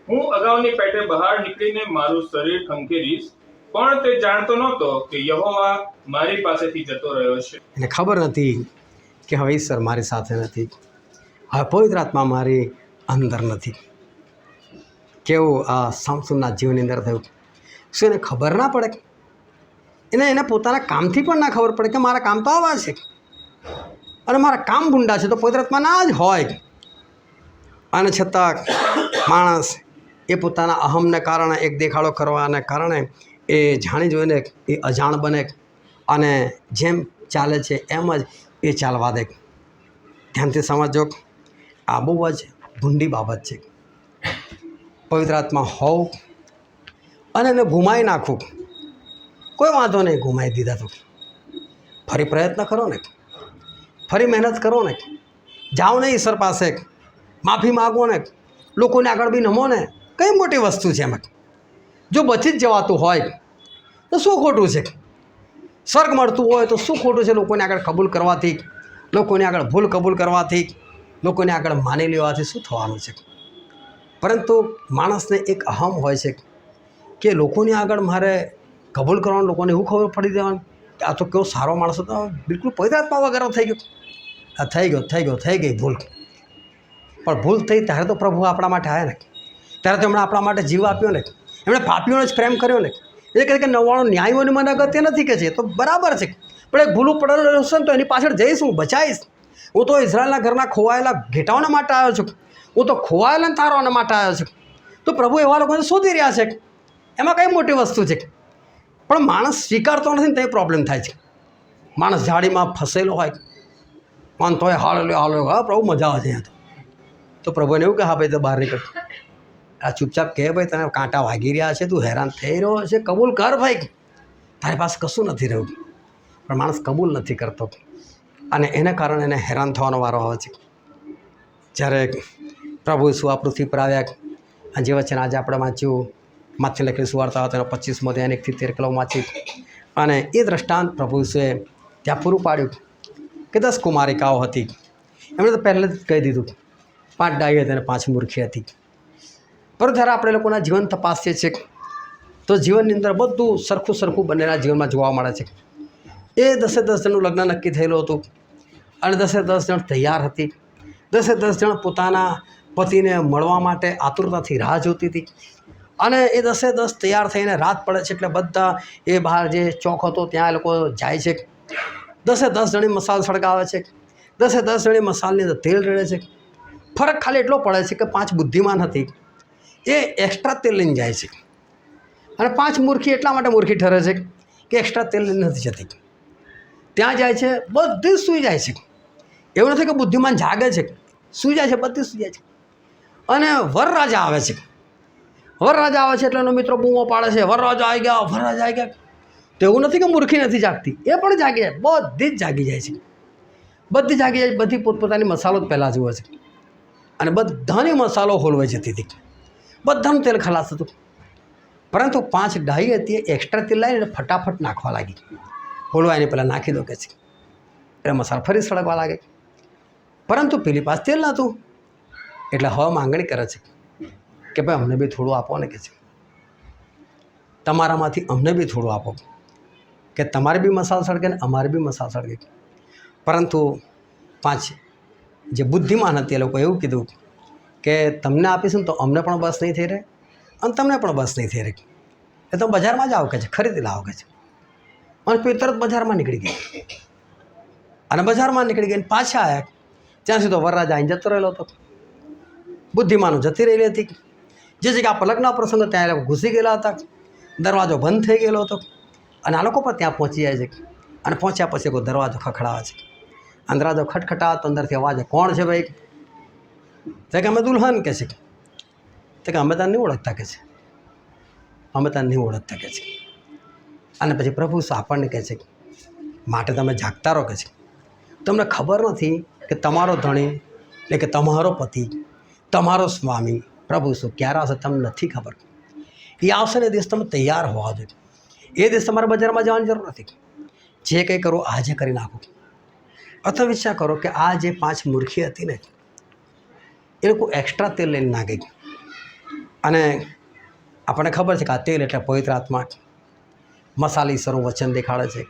હું અગાઉની પેટે બહાર નીકળીને મારું શરીર ખંખેરીશ, પણ તે જાણતો નહોતો કે યહોવા મારી પાસેથી જતો રહ્યો છે. એને ખબર નથી કે હવે ઈશ્વર મારી સાથે નથી, હવે પવિત્ર આત્મા મારી અંદર નથી. કેવું આ સામસોનના જીવનની અંદર થયું. શું એને ખબર ના પડે? એને પોતાના કામથી પણ ના ખબર પડે કે મારા કામ તો આવા છે અને મારા કામ ભૂંડા છે, તો પવિત્ર આત્મા ના જ હોય. અને છતાં માણસ એ પોતાના અહમને કારણે, એક દેખાડો કરવાને કારણે એ જાણી જોઈને એ અજાણ બને અને જેમ ચાલે છે એમ જ એ ચાલવા દે. ધ્યાનથી સમજો, આ બહુ જ ભૂંડી બાબત છે. પવિત્ર આત્મા હોવ અને એને ગુમાવી નાખવું, કોઈ વાંધો નહીં, ગુમાવી દીધા તો ફરી પ્રયત્ન કરો ને, ફરી મહેનત કરો ને, જાઓ ને ઈશ્વર પાસે, માફી માગો ને, લોકોને આગળ બી નમો ને. કઈ મોટી વસ્તુ છે એમાં? જો બચી જ જવાતું હોય તો શું ખોટું છે? સ્વર્ગ મળતું હોય તો શું ખોટું છે લોકોને આગળ કબૂલ કરવાથી, લોકોને આગળ ભૂલ કબૂલ કરવાથી, લોકોને આગળ માની લેવાથી શું થવાનું છે? પરંતુ માણસને એક અહમ હોય છે કે લોકોની આગળ મારે કબૂલ કરવાનું, લોકોને એવું ખબર પડી દેવાનું કે આ તો કેવો સારો માણસ હતો, બિલકુલ પવિત્ર આત્મા વગર થઈ ગયો. આ થઈ ગઈ ભૂલ. પણ ભૂલ થઈ ત્યારે તો પ્રભુ આપણા માટે આવ્યા ને, ત્યારે તો એમણે આપણા માટે જીવ આપ્યો ને, એમણે પાપીઓનો જ પ્રેમ કર્યો ને. એ કહે કે 99 ન્યાયીઓની મને અગત્ય નથી કે છે, તો બરાબર છે, પણ એક ભૂલું પડેલું હશે ને તો એની પાછળ જઈશ, હું બચાવીશ. હું તો ઇઝરાયલના ઘરના ખોવાયેલા ઘેટાઓના માટે આવ્યો છું, હું તો ખોવાયેલા તારવાના માટે આવ્યો છું. તો પ્રભુ એવા લોકોને શોધી રહ્યા છે. એમાં કઈ મોટી વસ્તુ છે? પણ માણસ સ્વીકારતો નથી ને તો એ પ્રોબ્લેમ થાય છે. માણસ જાળીમાં ફસેલો હોય પણ તોય હાલો હા પ્રભુ મજા આવે છે અહીંયા તો પ્રભુને એવું કે હા ભાઈ તો બહાર નીકળ, આ ચૂપચાપ કહે ભાઈ તને કાંટા વાગી રહ્યા છે, તું હેરાન થઈ રહ્યો છે, કબૂલ કર ભાઈ, તારી પાસે કશું નથી રહ્યું. પણ માણસ કબૂલ નથી કરતો અને એને કારણે એને હેરાન થવાનો વારો આવે છે. જ્યારે પ્રભુ ઈસુ આ પૃથ્વી પર આવ્યા, અને જે વચન આજે આપણે વાંચ્યું, માથે લખેલી સુવાર્તા તેનો 25મો અધ્યાય 1 થી 13 કલમ વાંચી, અને એ દ્રષ્ટાંત પ્રભુ ઈસુએ ત્યાં પૂરું પાડ્યું કે 10 કુમારિકાઓ હતી. એમણે તો પહેલાં જ કહી દીધું 5 ડાઈ હતી અને 5 મૂર્ખી હતી. પરંતુ જ્યારે આપણે લોકોના જીવન તપાસીએ છીએ તો જીવનની અંદર બધું સરખું બંનેના જીવનમાં જોવા મળે છે. એ 10 જણનું લગ્ન નક્કી થયેલું હતું અને 10 જણ તૈયાર હતી. 10 જણ પોતાના પતિને મળવા માટે આતુરતાથી રાહ જોતી હતી. અને એ 10 તૈયાર થઈને રાત પડે છે એટલે બધા એ બહાર જે ચોક હતો ત્યાં એ લોકો જાય છે. 10 જણી મસાલ સળગાવે છે, 10 જણી મસાલની અંદર તેલ રેડે છે. ફરક ખાલી એટલો પડે છે કે 5 બુદ્ધિમાન હતી એ એક્સ્ટ્રા તેલ લઈને જાય છે, અને 5 મૂર્ખી એટલા માટે મૂર્ખી ઠરે છે કે એક્સ્ટ્રા તેલ લઈને નથી જતી. ત્યાં જાય છે, બધી સૂઈ જાય છે. એવું નથી કે બુદ્ધિમાન જાગે છે, સૂઈ જાય છે, બધી સૂઈ જાય છે. અને વરરાજા આવે છે. વરરાજા આવે છે એટલે એનો મિત્રો બૂમો પાડે છે, વરરાજા આવી ગયા, વરરાજા આવી ગયા. તો એવું નથી કે મૂર્ખી નથી જાગતી, એ પણ જાગી જાય, બધી જ જાગી જાય છે. બધી જાગી જાય, બધી પોતપોતાની મસાલો જ પહેલાં જુએ છે અને બધાની મસાલો હોલવાઈ જતી હતી, બધાનું તેલ ખલાસ હતું. પરંતુ 5 ડાહી હતી, એક્સ્ટ્રા તેલ લાવીને ફટાફટ નાખવા લાગી. હોલવાઈને પહેલાં નાખી દો કે છે, એટલે મસાલો ફરી સળગવા લાગે. પરંતુ પેલી પાસે તેલ નહોતું, એટલે હવે માંગણી કરે છે કે ભાઈ અમને બી થોડું આપો ને, કે છે તમારામાંથી અમને બી થોડું આપો, કે તમારે બી મસાલો સળગે ને અમારે બી મસાલો સળગે. પરંતુ 5 જે બુદ્ધિમાન હતી એ લોકો એવું કીધું કે તમને આપીશું ને તો અમને પણ બસ નહીં થઈ રહે અને તમને પણ બસ નહીં થઈ રહે, એ તો બજારમાં જાઓ કે છે, ખરીદી લાવો કે છે. અને પછી તરત બજારમાં નીકળી ગઈ અને બજારમાં નીકળી ગઈને પાછા આવ્યા ત્યાં સુધી તો વરરાજા આવીને જતો રહેલો હતો. બુદ્ધિમાનો જતી રહેલી હતી. જે જગ્યા પલકના પ્રસંગ ત્યાં એ લોકો ઘૂસી ગયેલા હતા, દરવાજો બંધ થઈ ગયેલો હતો અને આ લોકો પણ ત્યાં પહોંચી જાય છે. અને પહોંચ્યા પછી કોઈ દરવાજો ખખડાવે છે. દરવાજો ખટખટાવે તો અંદરથી અવાજ, કોણ છે ભાઈ? તો કે અમે દુલ્હન, કે છે. તો કે અમે તને નહીં ઓળખતા, કે છે, અમે તને નહીં ઓળખતા, કે છે. અને પછી પ્રભુ આપણને કહે છે માટે તમે જાગતા રહો, કે છે. તમને ખબર નથી કે તમારો ધણી એટલે કે તમારો પતિ, તમારો સ્વામી પ્રભુ શું ક્યારે આવશે તમને નથી ખબર. એ આવશે ને એ દિવસ તમે તૈયાર હોવા જોઈએ. એ દિવસ તમારે બજારમાં જવાની જરૂર નથી. જે કંઈ કરો આજે કરી નાખો. અથવા વિચાર કરો કે આ જે 5 મૂર્ખી હતી ને, એ લોકો એક્સ્ટ્રા તેલ લઈને ના ગઈ. અને આપણને ખબર છે કે આ તેલ એટલે પવિત્ર આત્મા, મસાલીસરનું વચન દેખાડે છે.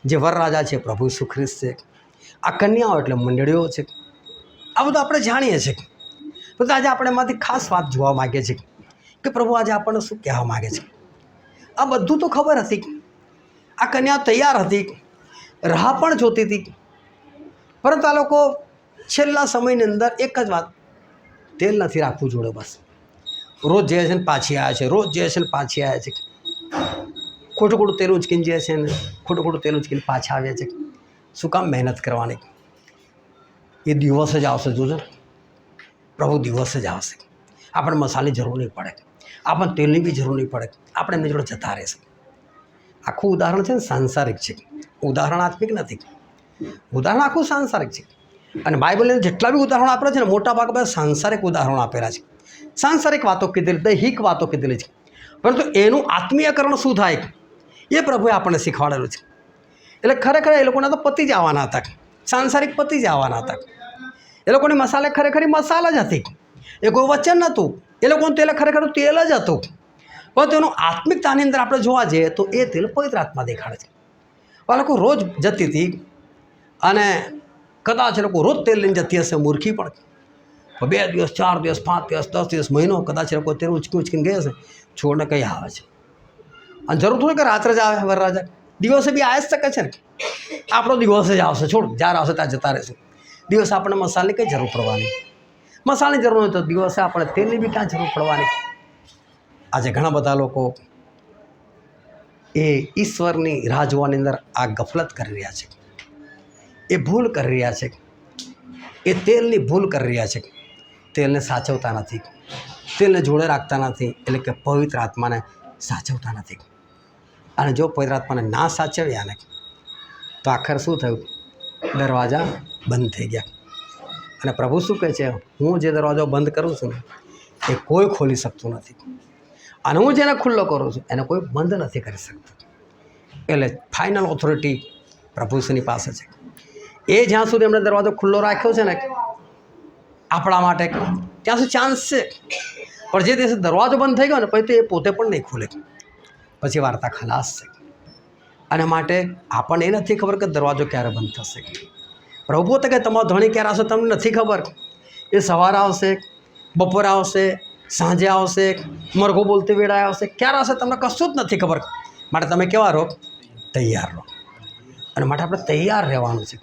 જે વરરાજા છે પ્રભુ ઈસુ ખ્રિસ્ત છે, આ કન્યાઓ એટલે મંડળીઓ છે. આ બધું આપણે જાણીએ છીએ. પરંતુ આજે આપણે એમાંથી ખાસ વાત જોવા માગીએ છીએ કે પ્રભુ આજે આપણને શું કહેવા માગે છે. આ બધું તો ખબર હતી, આ કન્યા તૈયાર હતી, રાહ પણ જોતી હતી. પરંતુ આ લોકો છેલ્લા સમયની અંદર એક જ વાત, તેલ નથી રાખવું જોડે. બસ રોજ જે છે ને પાછી આવ્યા છે, રોજ જે છે ને પાછી આવ્યા છે. ખોટું ખોટું તેલ ઉચકીને જે છે ને ખોટું ખોટું તેલ ઉચકીને પાછા આવ્યા છે. શું કામ મહેનત કરવાની? એ દિવસ જ આવશે, જોજો. પ્રભુ દિવસ જ આવશે. આપણે મસાલાની જરૂર નહીં પડે, આપણને તેલની બી જરૂર નહીં પડે, આપણે એમની જોડે જતા રહેશે. આખું ઉદાહરણ છે ને સાંસારિક છે, ઉદાહરણ આત્મિક નથી. ઉદાહરણ આખું સાંસારિક છે. અને બાઇબલને જેટલા બી ઉદાહરણો આપેલા છે ને, મોટા ભાગ બધા સાંસારિક ઉદાહરણો આપેલા છે. સાંસારિક વાતો કીધેલી, દૈહિક વાતો કીધેલી છે. પરંતુ એનું આત્મીયકરણ શું થાય એ પ્રભુએ આપણને શીખવાડેલું છે. એટલે ખરેખર એ લોકોના તો પતિ જ આવવાના હતા, સાંસારિક પતિ જ આવવાના હતા. એ લોકોની મસાલે ખરેખર મસાલા જ હતી, એ કોઈ વચન નહોતું. એ લોકોનું તેલ ખરેખર તેલ જ હતું. પણ તેનું આત્મિકતાની અંદર આપણે જોવા જઈએ તો એ તેલ પવિત્ર આત્મા દેખાડે છે. આ લોકો રોજ જતી હતી અને કદાચ એ લોકો રોજ તેલ લઈને જતી હશે, મૂર્ખી પણ. 2 દિવસ, 4 દિવસ, 5 દિવસ, 10 દિવસ, મહિનો કદાચ એ લોકો તેલ ઉચકીને ગયા હશે. છોડને કંઈ આવે છે. અને જરૂર થોડી કે રાત્રે જ આવે વરરાજા, દિવસે બી આવી જ શકે છે ને. આપણો દિવસ જ આવશે, છોડ જ્યારે આવશે ત્યાં જતા રહેશે. દિવસે આપણે મસાલાની કંઈ જરૂર પડવાની, મસાલાની જરૂર હોય તો દિવસે આપણે તેલની બી ક્યાં જરૂર પડવાની. આજે ઘણા બધા લોકો એ ઈશ્વરની રાહ જોવાની અંદર આ ગફલત કરી રહ્યા છે, એ ભૂલ કરી રહ્યા છે, એ તેલની ભૂલ કરી રહ્યા છે. તેલને સાચવતા નથી, તેલને જોડે રાખતા નથી, એટલે કે પવિત્ર આત્માને સાચવતા નથી. અને જો પવિત્ર આત્માને ના સાચવ્યા ને તો આખર શું થયું? દરવાજા બંધ થઈ ગયા. અને પ્રભુ શું કહે છે? હું જે દરવાજો બંધ કરું છું ને એ કોઈ ખોલી શકતું નથી, અને હું જેને ખુલ્લો કરું છું એને કોઈ બંધ નથી કરી શકતું. એટલે ફાઇનલ ઓથોરિટી પ્રભુની પાસે છે. એ જ્યાં સુધી એમણે દરવાજો ખુલ્લો રાખ્યો છે ને આપણા માટે, ત્યાં સુધી ચાન્સ છે. પણ જે દિવસે દરવાજો બંધ થઈ ગયો ને પછી તો એ પોતે પણ નહીં ખુલે, પછી વાર્તા ખલાસ છે. અને માટે આપણને એ નથી ખબર કે દરવાજો ક્યારે બંધ થશે. પ્રભુ પોતે કે તમારો ધણી ક્યારે આવશે તમને નથી ખબર. એ સવારે આવશે, બપોરે આવશે, સાંજે આવશે, મરઘો બોલતી વેળાએ આવશે, ક્યારે આવશે તમને કશું જ નથી ખબર. માટે તમે કેવા રહો? તૈયાર રહો. અને માટે આપણે તૈયાર રહેવાનું છે.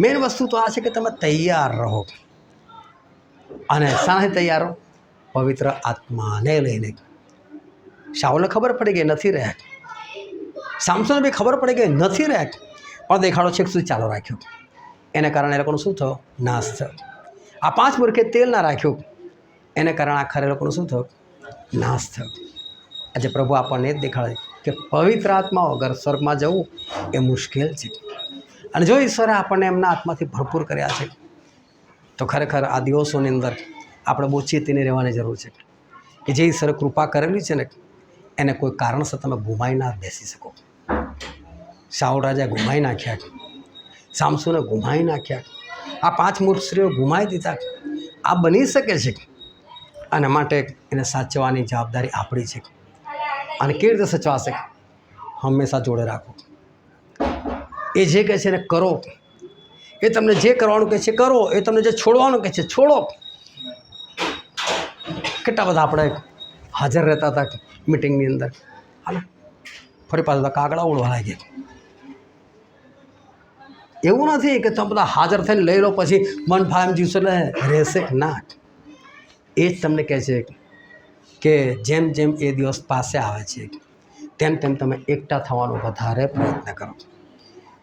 મેઇન વસ્તુ તો આ છે કે તમે તૈયાર રહો. અને શાનાથી તૈયાર રહો? પવિત્ર આત્માને લઈને. શાઉલને ખબર પડી ગઈ નથી રહ્યા, સામસોને બી ખબર પડી ગઈ નથી રહ્યા, પણ દેખાડો છેક સુધી ચાલુ રાખ્યો. એને કારણે એ લોકોનું શું થયું? નાશ થયો. આ 5 મૂર્ખે તેલ ના રાખ્યું એને કારણે આખા લોકોનું શું થયું? નાશ થયો. આજે પ્રભુ આપણને એ જ દેખાડે કે પવિત્ર આત્મા વગર સ્વર્ગમાં જવું એ મુશ્કેલ છે. અને જો ઈશ્વરે આપણને એમના આત્માથી ભરપૂર કર્યા છે તો ખરેખર આ દિવસોની અંદર આપણે બહુ ચેતીને રહેવાની જરૂર છે કે જે ઈશ્વરે કૃપા કરેલી છે ને એને કોઈ કારણસર તમે ગુમાવી ના બેસી શકો. શાઉલ રાજા ગુમાવી નાખ્યા, સામસુને ગુમાવી નાખ્યા, આ 5 મૂર્ખ સ્ત્રીઓ ગુમાવી દીધા. આ બની શકે છે અને માટે એને સાચવવાની જવાબદારી આપણી છે. અને કેવી રીતે સચવાશે? હંમેશા જોડે રાખો. એ જે કહે છે એને કરો. એ તમને જે કરવાનું કહે છે કરો. એ તમને જે છોડવાનું કહે છે છોડો. કેટલા બધા આપણે હાજર રહેતા હતા મિટિંગની અંદર, હાલો ફરી પાછા કાગડા ઉડવા લાગ્યા. એવું નથી કે તમે બધા હાજર થઈને લઈ લો પછી મન ફાય એમ જીવશો એટલે રહેશે ના. એ જ તમને કહે છે કે જેમ જેમ એ દિવસ પાસે આવે છે તેમ તેમ તમે એકઠા થવાનો વધારે પ્રયત્ન કરો.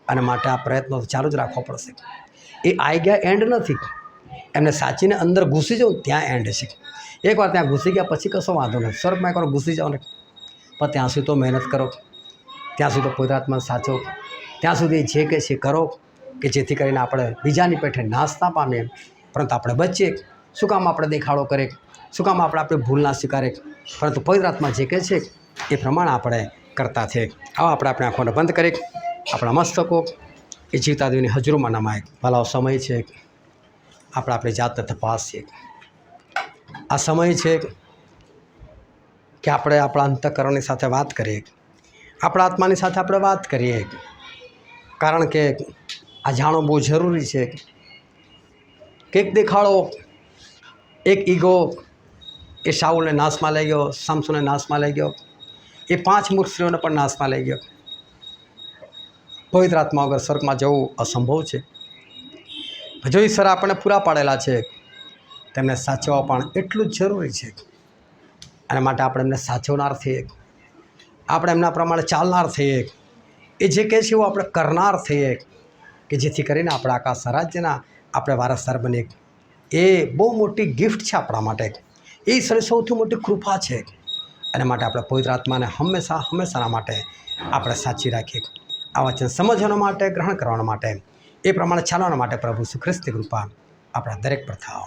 અને માટે આ પ્રયત્નો ચાલુ જ રાખવો પડશે. એ આવી ગયા એન્ડ નથી. એમને સાચીને અંદર ઘૂસી જાઓ ત્યાં એન્ડ છે. એકવાર ત્યાં ઘૂસી ગયા પછી કશો વાંધો નથી. સ્વર્ગમાં એકવાર ઘૂસી જાઓ ને પણ ત્યાં સુધી તો મહેનત કરો, ત્યાં સુધી તો પવિત્ર આત્માને સાચવો, ત્યાં સુધી જે કહે છે કરો કે જેથી કરીને આપણે બીજાની પેઠે નાશ ના પામીએ પરંતુ આપણે બચીએ. શું કામ આપણે દેખાડો કરે? શું કામ આપણી ભૂલ ના સ્વીકારે? પરંતુ પવિત્ર આત્મા જે કહે છે એ પ્રમાણે આપણે કરતા છે. આવો આપણે આંખોને બંધ કરી આપણા મસ્તકો એ જીવતા દેવની હજુરમાં નમાય. ભલાવો સમય છે આપણી જાતને તપાસીએ. આ સમય છે કે આપણે આપણા અંતઃકરણની સાથે વાત કરીએ, આપણા આત્માની સાથે આપણે વાત કરીએ. કારણ કે આ જાણવું બહુ જરૂરી છે કે એક દેખાડો, એક ઈગો એ શાઉલને નાશમાં લઈ ગયો, સામસુને નાશમાં લઈ ગયો, એ 5 મૂર્ખ સ્ત્રીઓને પણ નાશમાં લઈ ગયો. પવિત્ર આત્મા વગર સ્વર્ગમાં જવું અસંભવ છે. જો ઈશ્વર આપણને પૂરા પાડેલા છે તેમને સાચવવા પણ એટલું જ જરૂરી છે. અને માટે આપણે એમને સાચવનાર થઈએ, આપણે એમના પ્રમાણે ચાલનાર થઈએ, એ જે કહે છે એવું આપણે કરનાર થઈએ કે જેથી કરીને આપણે આખા સ્વરાજ્યના આપણે વારસદાર બનીએ. એ બહુ મોટી ગિફ્ટ છે આપણા માટે. એ ઈશ્વરની સૌથી મોટી કૃપા છે. અને માટે આપણે પવિત્ર આત્માને હંમેશાના માટે આપણે સાચી રાખીએ. આ વચન સમજવા માટે, ગ્રહણ કરવા માટે, એ પ્રમાણે ચાલવા માટે પ્રભુ શ્રી ખ્રિસ્તની કૃપા આપણા દરેક પર થાઓ.